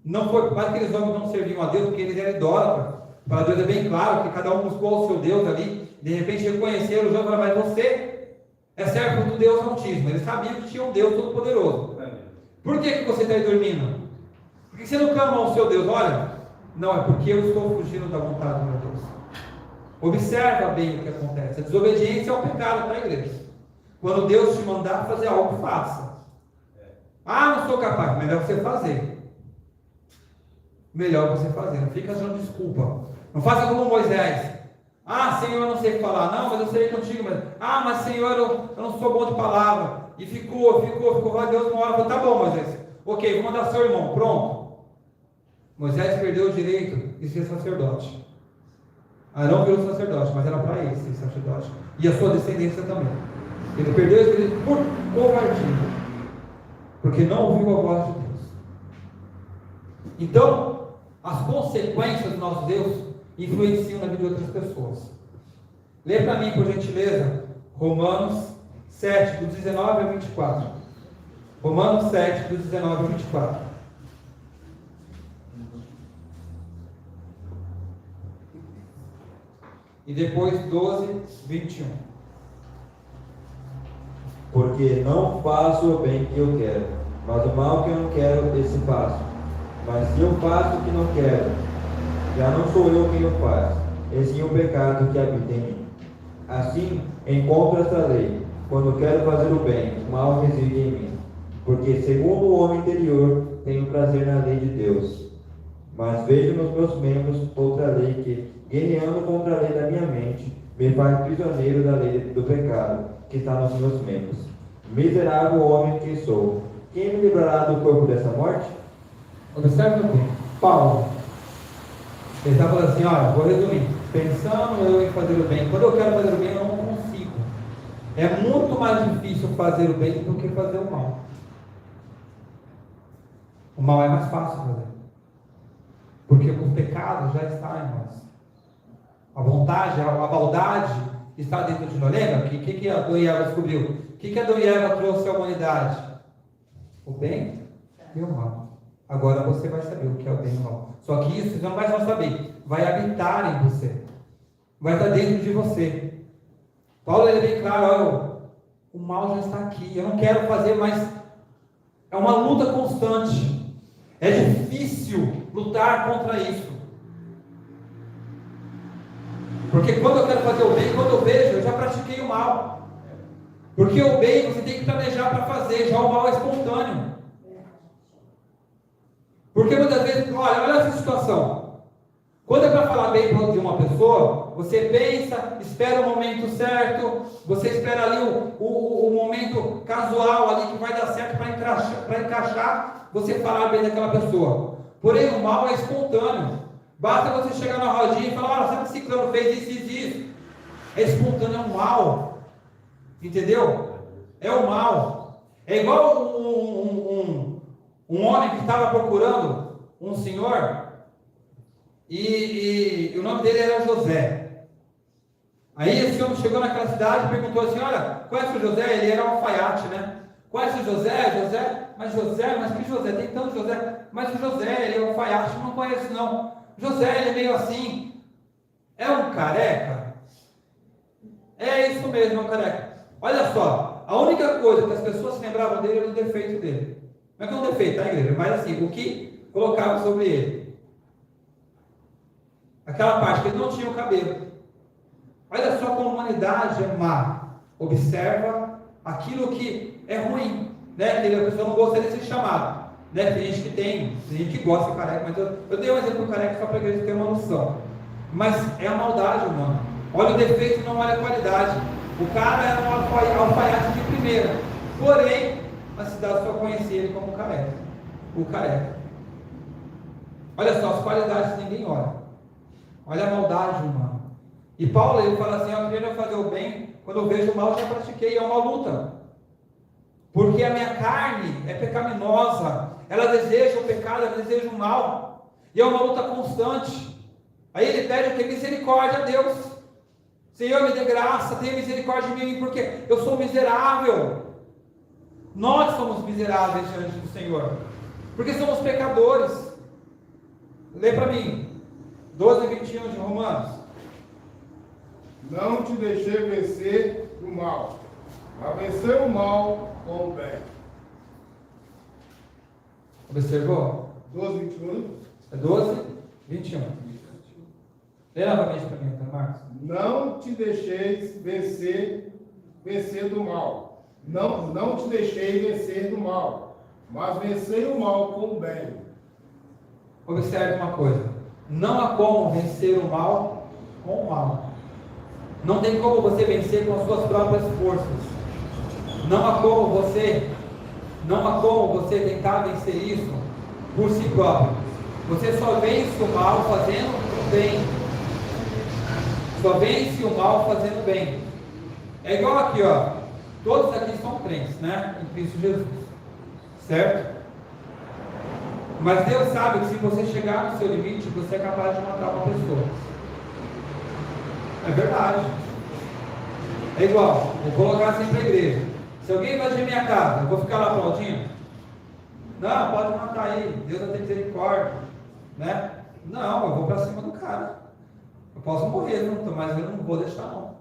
Não foi, mais que aqueles homens não serviam a Deus, porque eles eram idólatras. Para Deus é bem claro que cada um buscou o seu Deus ali, de repente reconheceram o Jonas e falaram, mas você é servo do Deus Altíssimo. Eles sabiam que tinha um Deus Todo-Poderoso. Por que você está aí dormindo? Por que você não clama ao seu Deus? Olha, não, é porque eu estou fugindo da vontade do meu Deus. Observa bem o que acontece. A desobediência é um pecado para a igreja. Quando Deus te mandar fazer algo, faça. Não sou capaz, melhor você fazer. Melhor você fazer. Não fica achando desculpa. Não faça como Moisés. Senhor, eu não sei falar. Não, mas eu sei contigo. Mas Senhor, eu não sou bom de palavra. E ficou. Vai Deus uma hora. Falou, tá bom, Moisés. Ok, vou mandar seu irmão. Pronto. Moisés perdeu o direito de ser sacerdote. Arão virou sacerdote, mas era para ele ser sacerdote. E a sua descendência também. Ele perdeu esse direito por covardia. Porque não ouviu a voz de Deus. Então, as consequências do nosso Deus influenciam na vida de outras pessoas. Lê para mim, por gentileza, Romanos 7, do 19 ao 24. Romanos 7, do 19 ao 24. E depois 12, 21. Porque não faço o bem que eu quero, mas o mal que eu não quero, esse faço. Mas se eu faço o que não quero, já não sou eu quem o faz, e sim o pecado que habita em mim. Assim, encontro esta lei: quando quero fazer o bem, o mal reside em mim. Porque, segundo o homem interior, tenho prazer na lei de Deus. Mas vejo nos meus membros outra lei que, guerreando contra a lei da minha mente, me faz prisioneiro da lei do pecado que está nos meus membros. Miserável homem que sou, quem me livrará do corpo dessa morte? Observe bem, Paulo, ele está falando assim, olha, vou resumir, pensando eu em fazer o bem, quando eu quero fazer o bem eu não consigo, é muito mais difícil fazer o bem do que fazer o mal. O mal é mais fácil fazer, porque o pecado já está em nós, a vontade, a maldade está dentro de nós. Lembra? O que Adão e Eva descobriu? O que Adão e Eva trouxe à humanidade? O bem e o mal. Agora você vai saber o que é o bem e o mal. Só que isso você não vai só saber, vai habitar em você, vai estar dentro de você. Paulo é bem claro, o mal já está aqui. Eu não quero fazer, mas é uma luta constante. É difícil lutar contra isso. Porque quando eu quero fazer o bem, quando eu vejo, eu já pratiquei o mal. Porque o bem você tem que planejar para fazer, já o mal é espontâneo. Porque muitas vezes, olha essa situação. Quando é para falar bem de uma pessoa, você pensa, espera o momento certo, você espera ali o momento casual ali que vai dar certo para encaixar, você falar bem daquela pessoa. Porém, o mal é espontâneo. Basta você chegar na rodinha e falar, sabe que esse ciclano fez isso. É espontâneo, é o mal. Entendeu? É o mal. É igual um homem que estava procurando um senhor e o nome dele era José. Aí esse homem chegou naquela cidade e perguntou assim, olha, conhece o José? Ele era um alfaiate, né? Conhece o José? Mas que José? Tem tanto José. Mas o José, ele é um alfaiate, não conheço não. José, ele é meio assim. É um careca? É isso mesmo, é um careca. Olha só, a única coisa que as pessoas se lembravam dele era o defeito dele. Não é que é um defeito, tá, igreja? Mas assim, o que colocavam sobre ele? Aquela parte que ele não tinha o cabelo. Olha só como a humanidade é má. Observa aquilo que é ruim, né? Que a pessoa não gostaria de ser chamada, né? Tem gente que gosta de careca, mas eu dei um exemplo do careca só para a igreja ter uma noção. Mas é a maldade humana. Olha o defeito, não olha a qualidade. O cara era um alfaiate de primeira, porém a cidade só conhecia ele como careca. O careca. Olha só, as qualidades ninguém olha. Olha a maldade humana. E Paulo, ele fala assim, eu quero fazer o bem, quando eu vejo o mal, já pratiquei, é uma luta. Porque a minha carne é pecaminosa, ela deseja o pecado, ela deseja o mal, e é uma luta constante. Aí ele pede o que? Misericórdia a Deus. Senhor, me dê graça, tenha misericórdia de mim, porque eu sou miserável. Nós somos miseráveis diante do Senhor, porque somos pecadores. Lê para mim, 12:21 de Romanos. Não te deixei vencer do mal, mas vencer o mal com o bem. Observou? 12:21. É 12:21. Lê novamente para mim, tá, Marcos? Não te deixeis vencer do mal. Não te deixei vencer do mal, mas vencei o mal com o bem. Observe uma coisa. Não há como vencer o mal com o mal. Não tem como você vencer com as suas próprias forças. Não há como você tentar vencer isso por si próprio. Você só vence o mal fazendo o bem. Só vence o mal fazendo o bem. É igual aqui, ó. Todos aqui são crentes, né? Em Cristo Jesus. Certo? Mas Deus sabe que se você chegar no seu limite, você é capaz de matar uma pessoa. É verdade. É igual, vou colocar assim para a igreja. Se alguém invadir minha casa, eu vou ficar lá aplaudindo? Não, pode matar aí, Deus vai ter misericórdia, né? Não, eu vou para cima do cara. Eu posso morrer, mas eu não vou deixar não.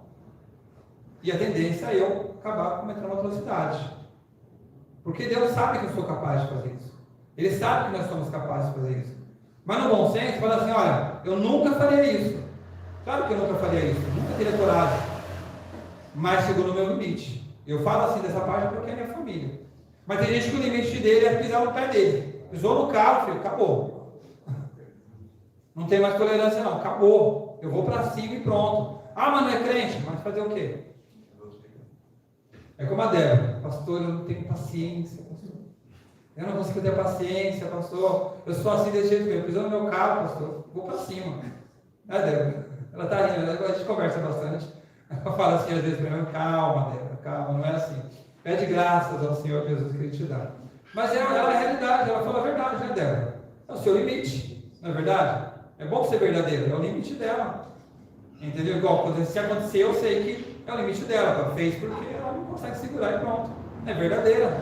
E a tendência é eu acabar cometendo uma atrocidade. Porque Deus sabe que eu sou capaz de fazer isso. Ele sabe que nós somos capazes de fazer isso. Mas no bom senso, fala assim, olha, eu nunca faria isso. Claro que eu nunca faria isso, nunca teria coragem. Mas chegou no meu limite. Eu falo assim dessa parte porque é minha família. Mas tem gente que o limite dele é pisar no pé dele. Pisou no carro, filho, acabou. Não tem mais tolerância não, acabou. Eu vou para cima e pronto. Ah, mas não é crente? Mas fazer o quê? É como a Débora. Pastor, eu não tenho paciência, pastor. Eu não consigo ter paciência, pastor. Eu sou assim desse jeito mesmo. Pisou no meu carro, pastor. Vou para cima. É, Débora. Ela está rindo, a gente conversa bastante. Ela fala assim às vezes para mim, calma, Débora, calma, não é assim. Pede graças ao Senhor Jesus que Ele te dá. Mas ela é a realidade, ela fala a verdade, né, Débora? É o seu limite, não é verdade? É bom ser verdadeiro, é o limite dela. Entendeu? Igual, se acontecer, eu sei que é o limite dela. Ela fez porque ela não consegue segurar e pronto. É verdadeira.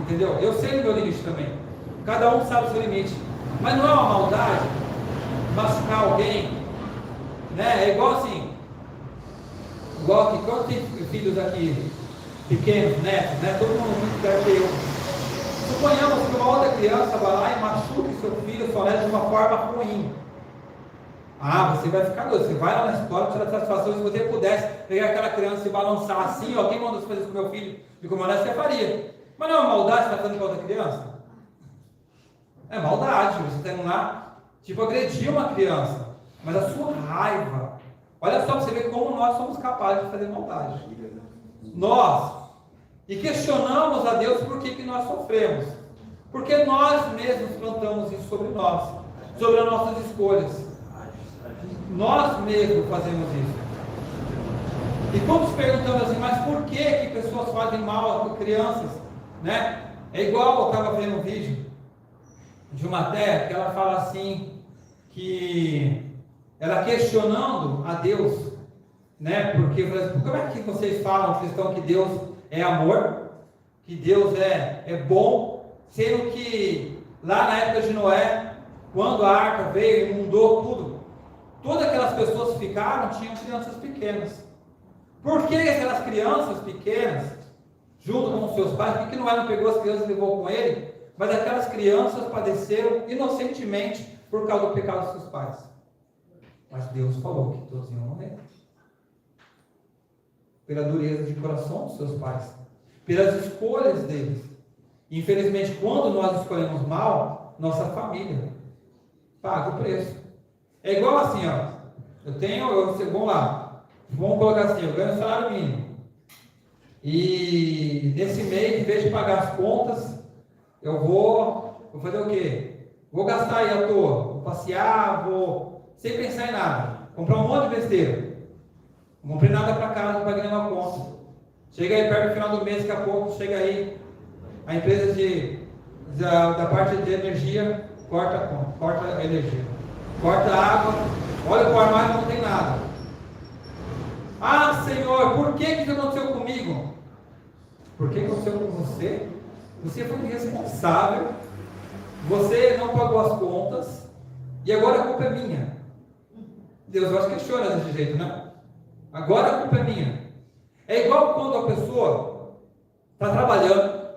Entendeu? Eu sei o meu limite também. Cada um sabe o seu limite. Mas não é uma maldade machucar alguém, né? É igual assim. Igual que quando tem filhos aqui pequenos, netos, né? Todo mundo muito deve ter um. Suponhamos que uma outra criança vai lá e machuque seu filho, sua neta de uma forma ruim. Você vai ficar doido. Você vai lá na escola, tirar satisfação. Se você pudesse pegar aquela criança e balançar assim, quem mandou você fazer isso com meu filho e com meu neto, você faria. Mas não é uma maldade que você está fazendo com outra criança? É maldade. Você está indo lá, agredir uma criança. Mas a sua raiva, olha só para você ver como nós somos capazes de fazer maldade. E questionamos a Deus por que nós sofremos. Porque nós mesmos plantamos isso sobre nós, sobre as nossas escolhas. Nós mesmos fazemos isso. E quando nos perguntamos assim, mas por que pessoas fazem mal a crianças? Né? É igual eu estava vendo um vídeo de uma terra que ela fala assim, que ela questionando a Deus, né? Porque como é que vocês falam, cristão, que Deus é amor, que Deus é bom, sendo que lá na época de Noé, quando a arca veio e inundou tudo, todas aquelas pessoas que ficaram tinham crianças pequenas. Por que aquelas crianças pequenas, junto com os seus pais, por que Noé não pegou as crianças e levou com ele? Mas aquelas crianças padeceram inocentemente por causa do pecado dos seus pais. Mas Deus falou que todos iam morrer. Pela dureza de coração dos seus pais, pelas escolhas deles. Infelizmente, quando nós escolhemos mal, nossa família paga o preço. É igual assim, vamos lá, vamos colocar assim, eu ganho salário mínimo. E nesse mês, em vez de pagar as contas, eu vou fazer o quê? Vou gastar aí à toa, vou passear, sem pensar em nada, comprar um monte de besteira. Não comprei nada para casa, não paguei nenhuma conta. Chega aí perto do final do mês, daqui a pouco, chega aí a empresa da parte de energia, corta a conta, corta a energia, corta a água, olha para o armário, não tem nada. Senhor, por que isso aconteceu comigo? Por que aconteceu com você? Você foi irresponsável, você não pagou as contas, e agora a culpa é minha. Deus, eu acho que questiona desse jeito, né? Agora a culpa é minha. É igual quando a pessoa está trabalhando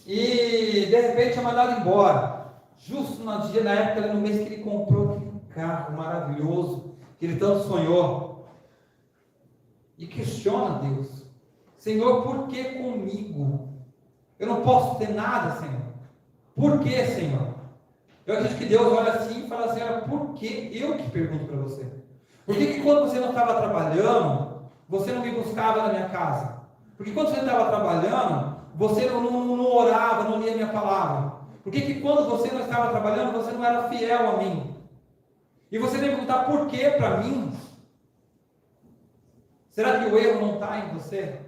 e de repente é mandado embora. Justo no dia, na época, no mês que ele comprou aquele carro maravilhoso, que ele tanto sonhou. E questiona Deus. Senhor, por que comigo? Eu não posso ter nada, Senhor. Por que, Senhor? Eu acredito que Deus olha assim e fala assim, por que? Eu que pergunto para você. Por que quando você não estava trabalhando, você não me buscava na minha casa? Porque quando você estava trabalhando, você não orava, não lia a minha palavra? Por que quando você não estava trabalhando, você não era fiel a mim? E você vem perguntar por que para mim? Será que o erro não está em você?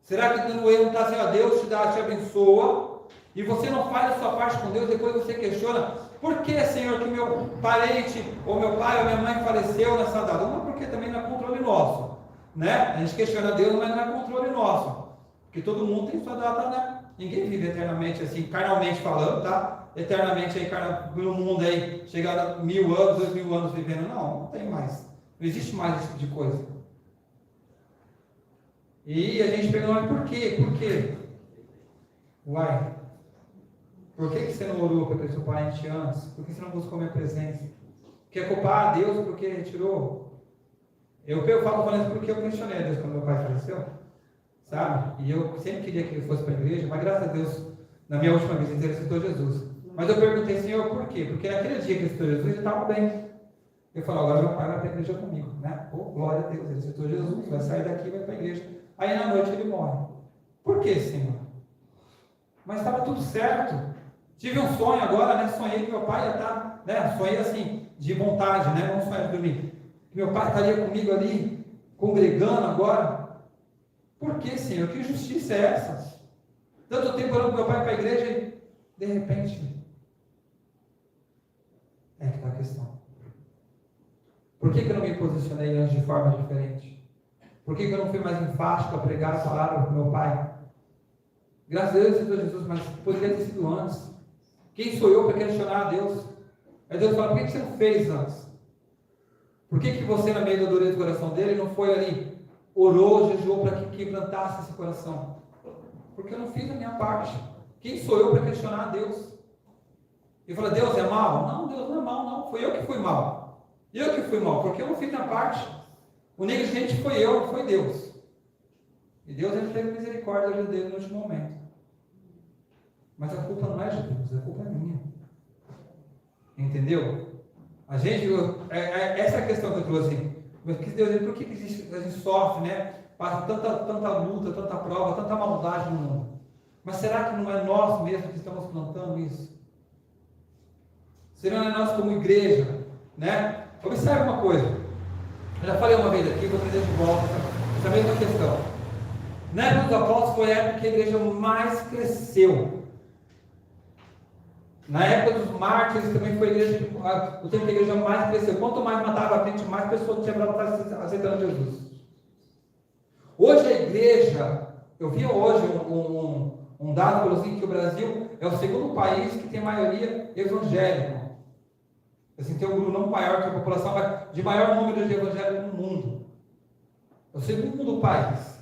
Será que o erro não está assim, Deus te abençoa, e você não faz a sua parte com Deus, depois você questiona, por que, Senhor, que meu parente, ou meu pai, ou minha mãe faleceu nessa data? Não, porque também não é controle nosso, né? A gente questiona Deus, mas não é controle nosso, porque todo mundo tem sua data, né? Ninguém vive eternamente assim, carnalmente falando, tá? Eternamente aí, no mundo aí, chegar a 1000 anos, 2000 anos vivendo, não tem mais, não existe mais esse tipo de coisa. E a gente pergunta, por quê? Por quê? Uai, por que você não orou para seu parente antes? Por que você não buscou minha presença? Quer culpar a Deus porque retirou? Eu falo falando isso porque eu questionei a Deus quando meu pai faleceu, sabe? E eu sempre queria que ele fosse para a igreja, mas graças a Deus, na minha última visita, ele aceitou Jesus. Mas eu perguntei, Senhor, por quê? Porque naquele dia que ele aceitou Jesus, ele estava bem. Eu falo, agora meu pai vai para a igreja comigo, né? Glória a Deus, ele aceitou Jesus, vai sair daqui e vai para a igreja. Aí na noite ele morre. Por quê, Senhor? Mas estava tudo certo. Tive um sonho agora, né? Sonhei que meu pai ia estar, né? Sonhei assim, de vontade, né? Não sonhei de dormir. Que meu pai estaria comigo ali, congregando agora. Por que, Senhor? Que justiça é essa? Tanto tempo orando meu pai para a igreja e, de repente, é que está a questão. Por que eu não me posicionei antes de forma diferente? Por que eu não fui mais enfático a pregar a palavra para o meu pai? Graças a Deus, Senhor Jesus, mas poderia ter sido antes. Quem sou eu para questionar a Deus? Aí Deus fala, por que você não fez antes? Por que você, na meio da dureza do coração dele, não foi ali orou, jejuou para que quebrantasse esse coração? Porque eu não fiz a minha parte. Quem sou eu para questionar a Deus? E fala, Deus é mau? Não, Deus não é mau, não. Foi eu que fui mau. Eu que fui mau, porque eu não fiz a minha parte. O negligente foi eu, não foi Deus. E Deus ele teve misericórdia dele no último momento. Mas a culpa não é de Deus, a culpa é minha. Entendeu? A gente, essa é a questão que eu trouxe. Mas Deus, por que a gente sofre, né? Passa tanta luta, tanta prova, tanta maldade no mundo? Mas será que não é nós mesmos que estamos plantando isso? Será que não é nós como igreja, né? Observe uma coisa. Eu já falei uma vez aqui, vou trazer de volta essa mesma questão. Na época dos apóstolos foi a época que a igreja mais cresceu. Na época dos mártires também foi a igreja, o tempo que a igreja mais cresceu. Quanto mais matava a frente, mais pessoas tinham para estar aceitando Jesus. Hoje a igreja, eu vi hoje um dado falou assim, que o Brasil é o segundo país que tem maioria evangélica. Assim, tem um grupo não maior que a população, mas de maior número de evangélicos no mundo. É o segundo país.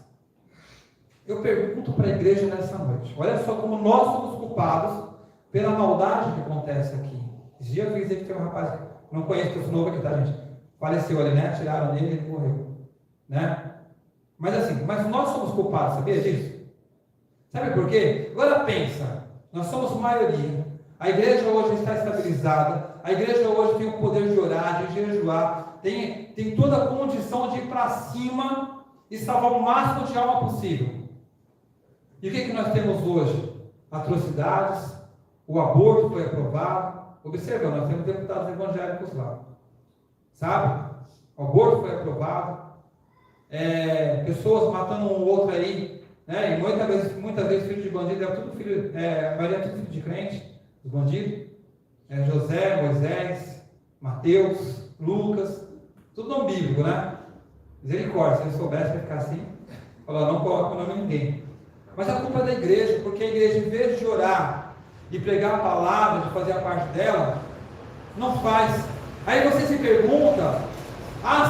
Eu pergunto para a igreja nessa noite, olha só como nós somos culpados pela maldade que acontece aqui. Esse dia eu vi dizer que tem um rapaz, não conheço, esse novo aqui, tá, gente? Faleceu ali, né? Tiraram dele e ele morreu. Né? Mas assim, mas nós somos culpados, sabia disso? Sabe por quê? Agora pensa, nós somos maioria. A igreja hoje está estabilizada. A igreja hoje tem o poder de orar, de jejuar. Tem toda a condição de ir para cima e salvar o máximo de alma possível. E o que nós temos hoje? Atrocidades. O aborto foi aprovado. Observa, nós temos deputados evangélicos lá. Sabe? O aborto foi aprovado. Pessoas matando um outro aí. Né? E muitas vezes filho de bandido, a maioria é tudo filho de crente, os bandidos. José, Moisés, Mateus, Lucas, tudo nome bíblico, né? Misericórdia, se ele soubesse, vai ficar assim. Falar, não coloca o nome de ninguém. Mas a culpa é da igreja, porque a igreja, em vez de orar e pregar a palavra, de fazer a parte dela, não faz. Aí você se pergunta,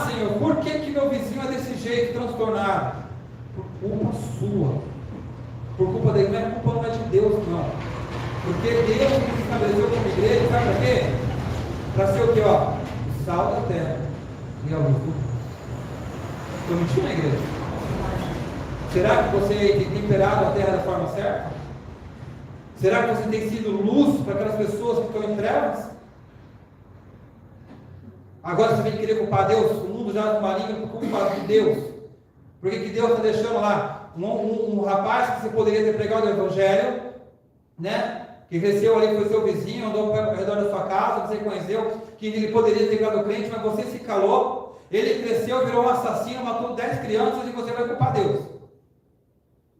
Senhor, por que meu vizinho é desse jeito, transtornado? Por culpa sua. Por culpa dele, a culpa não é de Deus, não. Porque Deus nos estabeleceu como igreja, sabe para quê? Para ser o quê? O sal da terra e a luz do mundo. Estou mentindo, igreja? Será que você tem temperado a terra da forma certa? Será que você tem sido luz para aquelas pessoas que estão em trevas? Agora você vem querer culpar Deus? O mundo já é maligno por culpa de Deus. Por que Deus está deixando lá um rapaz que você poderia ter pregado o evangelho, né? Que cresceu ali, foi seu vizinho, andou ao redor da sua casa, você conheceu, que ele poderia ter virado crente, mas você se calou, ele cresceu, virou um assassino, matou 10 crianças e você vai culpar Deus.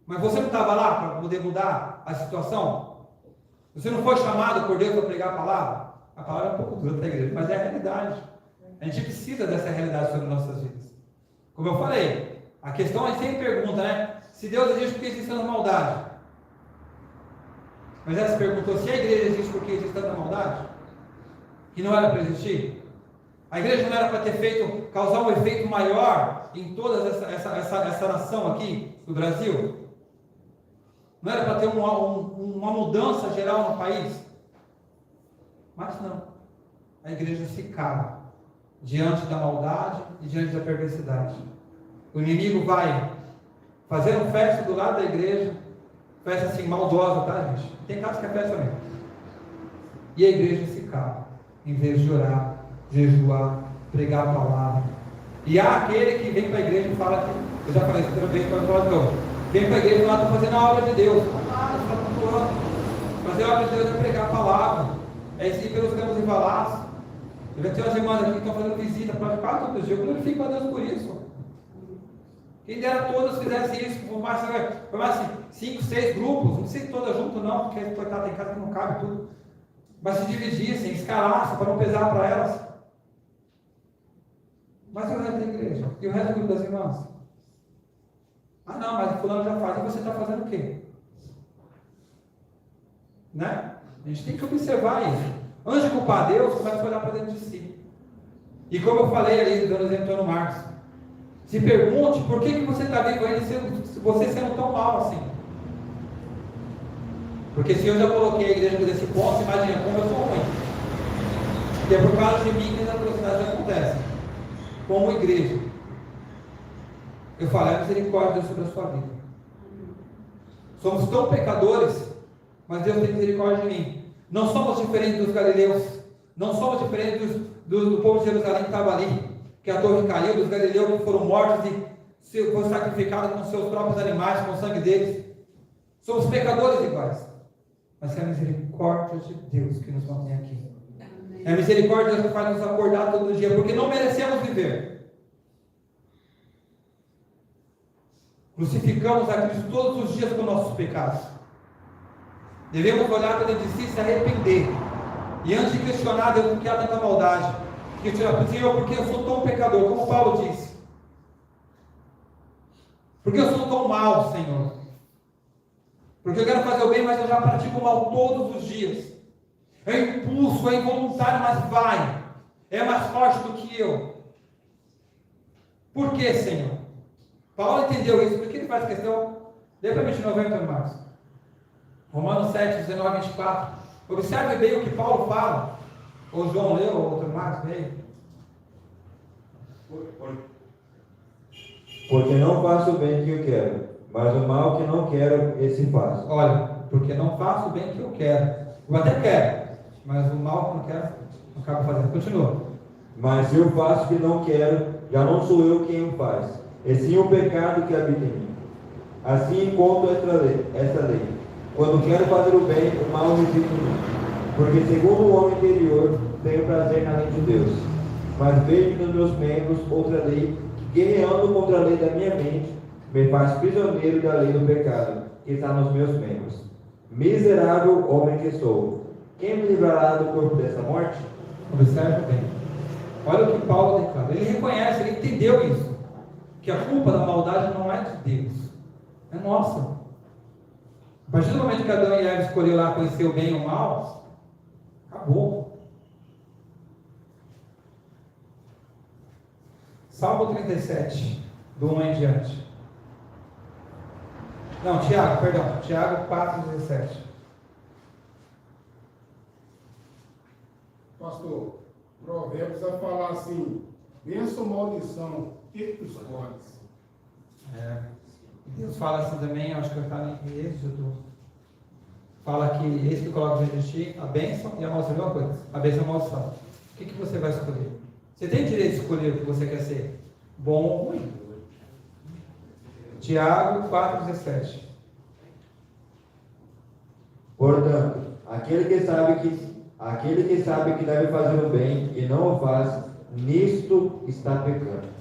Mas você não estava lá para poder mudar a situação? Você não foi chamado por Deus para pregar a palavra? A palavra é um pouco dura para a igreja, mas é a realidade. A gente precisa dessa realidade sobre nossas vidas. Como eu falei, a questão é sempre pergunta, né? Se Deus existe, por que existe tanta maldade? Mas ela se perguntou se a igreja existe porque existe tanta maldade? Que não era para existir? A igreja não era para ter causar um efeito maior em toda essa nação aqui do Brasil? Não era para ter uma mudança geral no país? Mas não. A igreja se cala diante da maldade e diante da perversidade. O inimigo vai fazer uma festa do lado da igreja, festa assim maldosa, tá, gente? Tem casos que é festa mesmo. E a igreja se cala, em vez de orar, jejuar, pregar a palavra. E há aquele que vem para a igreja e fala que, eu já falei isso também, para falar de novo. Vem para a igreja e fala, estou fazendo a obra de Deus. Está cultuando. Fazer a obra de Deus é pregar a palavra. É ir pelos campos e valados. Eu já tenho umas irmãs aqui que estão fazendo visita para quase todos os dias. Eu glorifico a Deus por isso. Quem dera todas fizessem isso, formassem 5, 6 grupos, não sei se todas juntas não, porque coitado tem casa que não cabe tudo, mas se dividissem, escalassem para não pesar para elas. Mas e o resto da igreja? E o resto do grupo das irmãs? Não, mas o fulano já faz, e você está fazendo o quê? Né? A gente tem que observar isso. Antes de culpar Deus, começa a olhar para dentro de si. E como eu falei ali, dando exemplo do Antônio Marcos, Se pergunte por que você está vivo ainda se você sendo tão mal assim. Porque se eu já coloquei a igreja nesse ponto, imagina como eu sou ruim. Porque é por causa de mim que as atrocidades acontecem. Como igreja. Eu falo, é misericórdia sobre a sua vida. Somos tão pecadores, mas Deus tem misericórdia de mim. Não somos diferentes dos galileus. Não somos diferentes do povo de Jerusalém que estava ali. Que a torre caiu, dos galileus que foram mortos e foram sacrificados com seus próprios animais, com o sangue deles. Somos pecadores iguais. Mas é a misericórdia de Deus que nos mantém aqui. É a misericórdia de Deus que faz nos acordar todo dia, porque não merecemos viver. Crucificamos a Cristo todos os dias com nossos pecados. Devemos olhar para dentro de si e se arrepender. E antes de questionar Deus por que há tanta maldade, questionar, Senhor, por que eu sou tão pecador, como Paulo disse? Por que eu sou tão mal, Senhor? Porque eu quero fazer o bem, mas eu já pratico o mal todos os dias. É impulso, é involuntário, mas vai. É mais forte do que eu. Por que, Senhor? Paulo entendeu isso, por que ele faz questão? Dê para mim de novo, Antônio Marcos. Romanos 7, 19, 24. Observe bem o que Paulo fala. Ou João leu, ou Antônio Marcos veio. Porque não faço o bem que eu quero, mas o mal que não quero, esse faço. Olha, porque não faço o bem que eu quero. Eu até quero, mas o mal que não quero, não acabo fazendo. Continua. Mas se eu faço o que não quero, já não sou eu quem o faz, e sim o pecado que habita em mim. Assim encontro esta lei. Quando quero fazer o bem, o mal reside em mim. Porque segundo o homem interior, tenho prazer na lei de Deus. Mas vejo nos meus membros outra lei, que guerreando contra a lei da minha mente, me faz prisioneiro da lei do pecado, que está nos meus membros. Miserável homem que sou, quem me livrará do corpo dessa morte? Observe bem. Olha o que Paulo declara. Ele reconhece, ele entendeu isso. Que a culpa da maldade não é de Deus. É nossa. A partir do momento que Adão e Eva escolheram lá conhecer o bem e o mal, acabou. Salmo 37, do 1 em diante. Não, Tiago 4, 17. Pastor, Provérbios vai falar assim: bênção ou maldição, o que tu escolhes? Deus fala assim também, acho que está em Êxodo. Fala que esse que coloca diante de ti a bênção e a maldição. Mesma coisa, a bênção e a maldição. O que você vai escolher? Você tem direito de escolher o que você quer ser, bom ou ruim. Tiago 4,17. Portanto, aquele que sabe que deve fazer o bem e não o faz, nisto está pecando.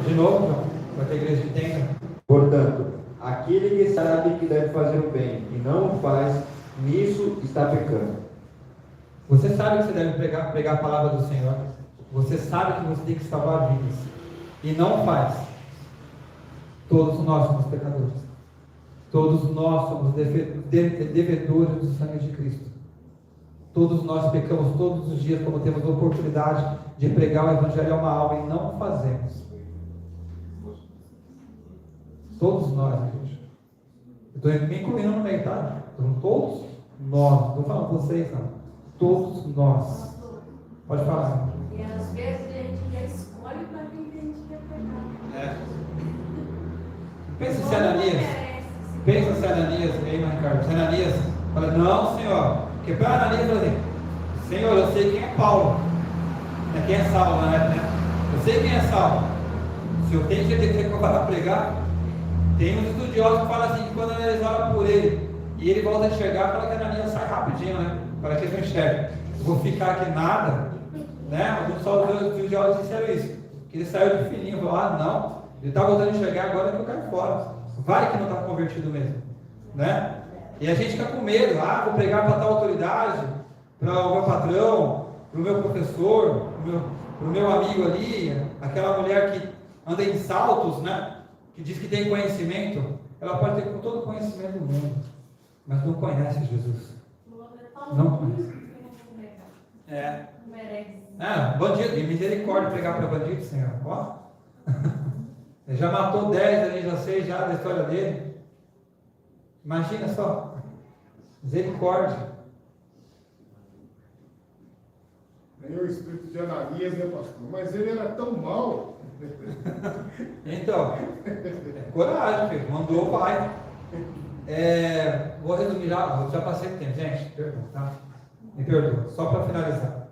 De novo, para que a igreja entenda. Portanto, aquele que sabe que deve fazer o bem e não o faz, nisso está pecando. Você sabe que você deve pregar a palavra do Senhor. Você sabe que você tem que salvar vidas. E não faz. Todos nós somos pecadores. Todos nós somos devedores do sangue de Cristo. Todos nós pecamos todos os dias quando temos a oportunidade de pregar o Evangelho a uma alma e não fazemos. Todos nós, igreja. Eu estou me incluindo no meio, tá? Então, todos nós. Não estou falando vocês, não. Todos nós. Pode falar. E às vezes a gente já escolhe para quem a gente quer pegar. Pensa se Ananias. Pensa se Ananias, aí, Ricardo. Se Ananias fala, não, Senhor. Porque para Ananias fala assim, Senhor, eu sei quem é Paulo. Quem é Saulo, né? Eu sei quem é Saulo. Se eu tenho que eu para pregar, tem uns estudiosos que falam assim, que quando Ananias ora por ele, e ele volta a enxergar, fala que Ananias sai rapidinho, né? Para que ele não enxergue. Vou ficar aqui nada, né? Alguns estudiosos disseram isso. Que ele saiu de fininho, falou, não, ele está voltando a enxergar agora que eu caio fora. Vai que não está convertido mesmo, né? E a gente fica com medo, vou pregar para tal autoridade, para o meu patrão, para o meu professor, para o meu amigo ali, aquela mulher que anda em saltos, né? Que diz que tem conhecimento, ela pode ter todo o conhecimento do mundo, mas não conhece Jesus. Não conhece. Merece. Bandido, e misericórdia pregar para bandido, Senhor. Ó. Ele já matou 10 ali, já sei já da história dele. Imagina só. Misericórdia. Nem o espírito de Ananias, né, pastor? Mas ele era tão mau. Então, coragem, filho. Mandou, vai. Vou resumir já passei o tempo, gente. Perdoa, tá? Me perdoa. Só para finalizar.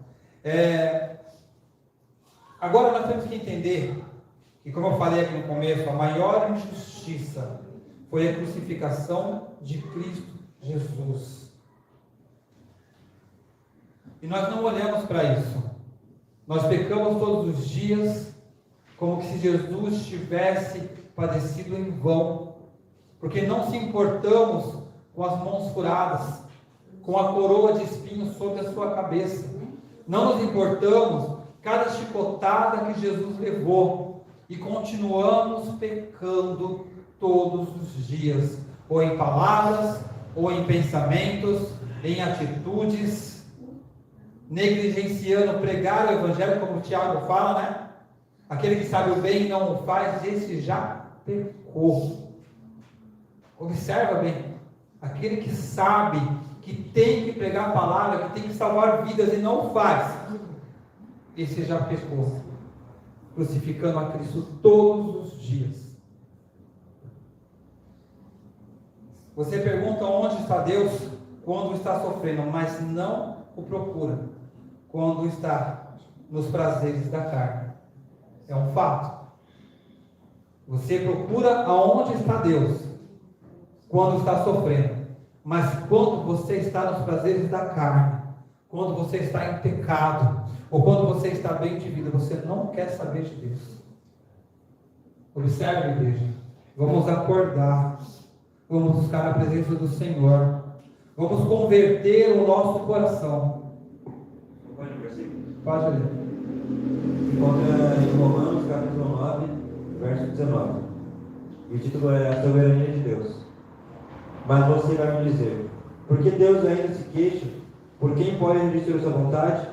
Agora nós temos que entender que, como eu falei aqui no começo, a maior injustiça foi a crucificação de Cristo Jesus. E nós não olhamos para isso. Nós pecamos todos os dias, como se Jesus tivesse padecido em vão, porque não se importamos com as mãos furadas, com a coroa de espinhos sobre a sua cabeça. Não nos importamos cada chicotada que Jesus levou, e continuamos pecando todos os dias, ou em palavras, ou em pensamentos, em atitudes, negligenciando pregar o Evangelho, como o Tiago fala, né? Aquele que sabe o bem e não o faz, esse já pecou. Observa bem, aquele que sabe que tem que pregar a palavra, que tem que salvar vidas e não faz, esse já pecou, crucificando a Cristo todos os dias. Você pergunta onde está Deus quando está sofrendo, mas não o procura quando está nos prazeres da carne. É um fato. Você procura aonde está Deus quando está sofrendo, mas quando você está nos prazeres da carne, quando você está em pecado, ou quando você está bem de vida, você não quer saber de Deus. Observe, igreja. Vamos acordar. Vamos buscar a presença do Senhor. Vamos converter o nosso coração. Pode ler o versículo? Pode ler. Encontra em Romanos, capítulo 9, verso 19. O título é A Soberania de Deus. Mas você vai me dizer, por que Deus ainda se queixa? Por quem pode resistir a sua vontade?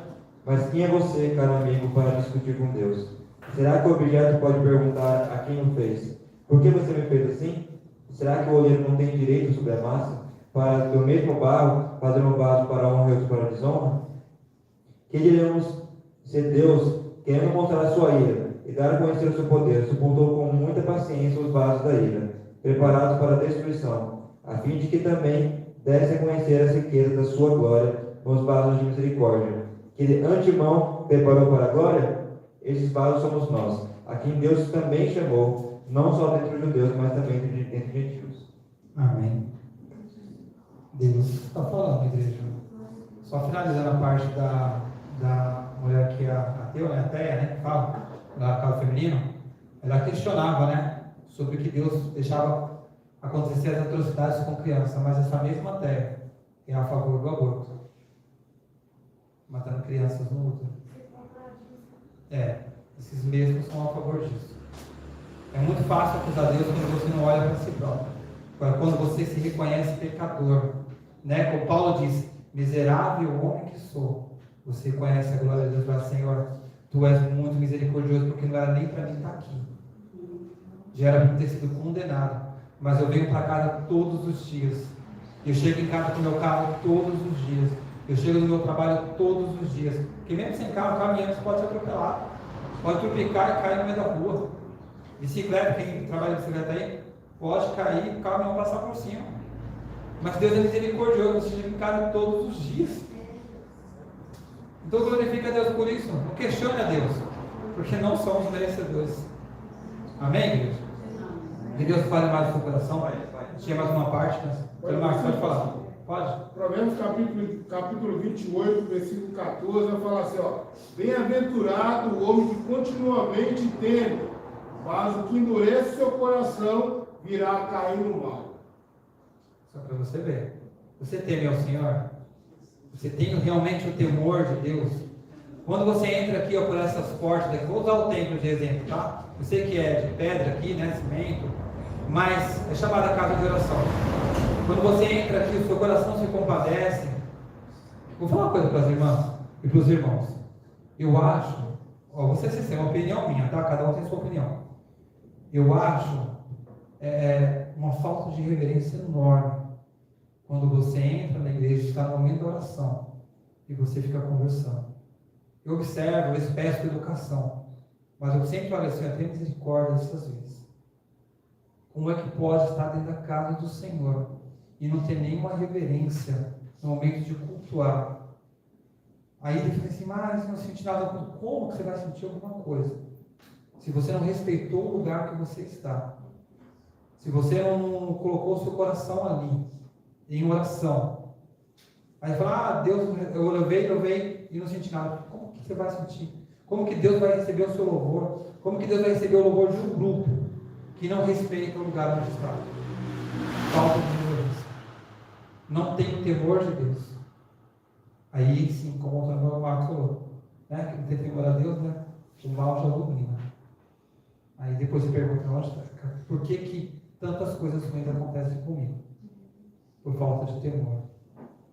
Mas quem é você, caro amigo, para discutir com Deus? Será que o objeto pode perguntar a quem o fez? Por que você me fez assim? Será que o oleiro não tem direito sobre a massa? Para do mesmo barro fazer um vaso para a honra e outro para a desonra? Que diremos se Deus, querendo mostrar a sua ira e dar a conhecer o seu poder, suportou com muita paciência os vasos da ira, preparados para a destruição, a fim de que também desse a conhecer as riquezas da sua glória nos vasos de misericórdia, que de antemão preparou para a glória? Esses vasos somos nós, a quem Deus também chamou, não só dentre os judeus, mas também entre gentios. Amém. Deus está falando, igreja. Só finalizando a parte da mulher que é ateu, né? Ateia, né? Que fala, da casa feminino, ela questionava, né? Sobre que Deus deixava acontecer as atrocidades com criança, mas essa mesma ateia é a favor do aborto, matando crianças no útero. Esses mesmos são a favor disso. É muito fácil acusar Deus quando você não olha para si próprio. Agora, quando você se reconhece pecador, né? Como Paulo diz, miserável homem que sou, você conhece a glória de Deus e fala, Senhor, Tu és muito misericordioso, porque não era nem para mim estar aqui. Já era para ter sido condenado. Mas eu venho para casa todos os dias. Eu chego em casa com o meu carro todos os dias. Eu chego no meu trabalho todos os dias. Porque mesmo sem carro, caminhando, você pode se atropelar. Pode tropicar e cair no meio da rua. Bicicleta, quem trabalha de bicicleta aí, pode cair e o caminhão passar por cima. Mas Deus é misericordioso, você chega em casa todos os dias. Então glorifica a Deus por isso. Não questione a Deus, porque não somos merecedores. Amém, igreja? Que Deus fale mais no seu coração. Tinha mais uma parte, mas Marcos, pode falar. Pode? Provérbios capítulo 28, versículo 14, vai falar assim, ó. Bem-aventurado o homem que continuamente teme, mas o que endurece seu coração virá a cair no mal. Só para você ver. Você teme ao Senhor? Você tem realmente o temor de Deus? Quando você entra aqui por essas portas, daqui, vou usar o templo de exemplo, tá? Eu sei que é de pedra aqui, né? Cimento, mas é chamada casa de oração. Quando você entra aqui, o seu coração se compadece. Vou falar uma coisa para as irmãs. e para os irmãos. Eu acho, ó, vocês têm uma opinião minha, tá? Cada um tem sua opinião. Eu acho uma falta de reverência enorme quando você entra na igreja, está no momento da oração e você fica conversando. Eu observo, eu peço educação, mas eu sempre olho assim, até misericórdia dessas vezes. Como é que pode estar dentro da casa do Senhor e não ter nenhuma reverência no momento de cultuar? Aí ele fica assim, mas não senti nada. Como que você vai sentir alguma coisa? Se você não respeitou o lugar que você está. Se você não colocou o seu coração ali, em oração. Aí fala, Deus, eu louvei e não senti nada. Como que você vai sentir? Como que Deus vai receber o seu louvor? Como que Deus vai receber o louvor de um grupo que não respeita o lugar onde está? Falta de reverência. Não tem o temor de Deus. Aí sim, como o Marcos falou, né? Que não tem temor a Deus, né? O mal já domina. Aí depois você pergunta, por que tantas coisas ruins acontecem comigo? Por falta de temor.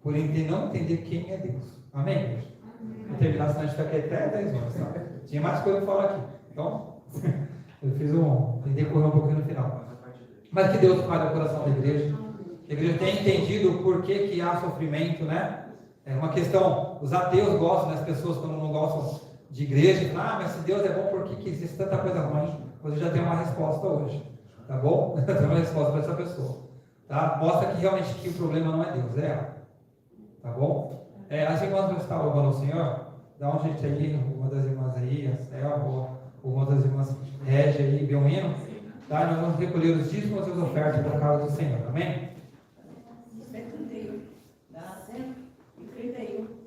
Por não entender quem é Deus. Amém, igreja? Vou terminar, senão a gente fica aqui até 10 horas. Tá? Tinha mais coisa para falar aqui. Então, eu tentei correr um pouquinho no final. Mas que Deus fale o coração da igreja. Que a igreja tenha entendido o porquê que há sofrimento, né? É uma questão, os ateus gostam, né? As pessoas quando não gostam de igreja, falam, mas se Deus é bom, por que existe tanta coisa ruim? Você já tem uma resposta hoje, tá bom? Eu tenho uma resposta para essa pessoa, tá? Mostra que realmente que o problema não é Deus, é ela, tá bom? As irmãs vão estar louvando ao Senhor, dá um jeito aí, uma das irmãs aí, a Selva, ou uma das irmãs Régia aí, Belmino, tá? Nós vamos recolher os dízimos e as ofertas para a casa do Senhor, amém? 71. Dá 131.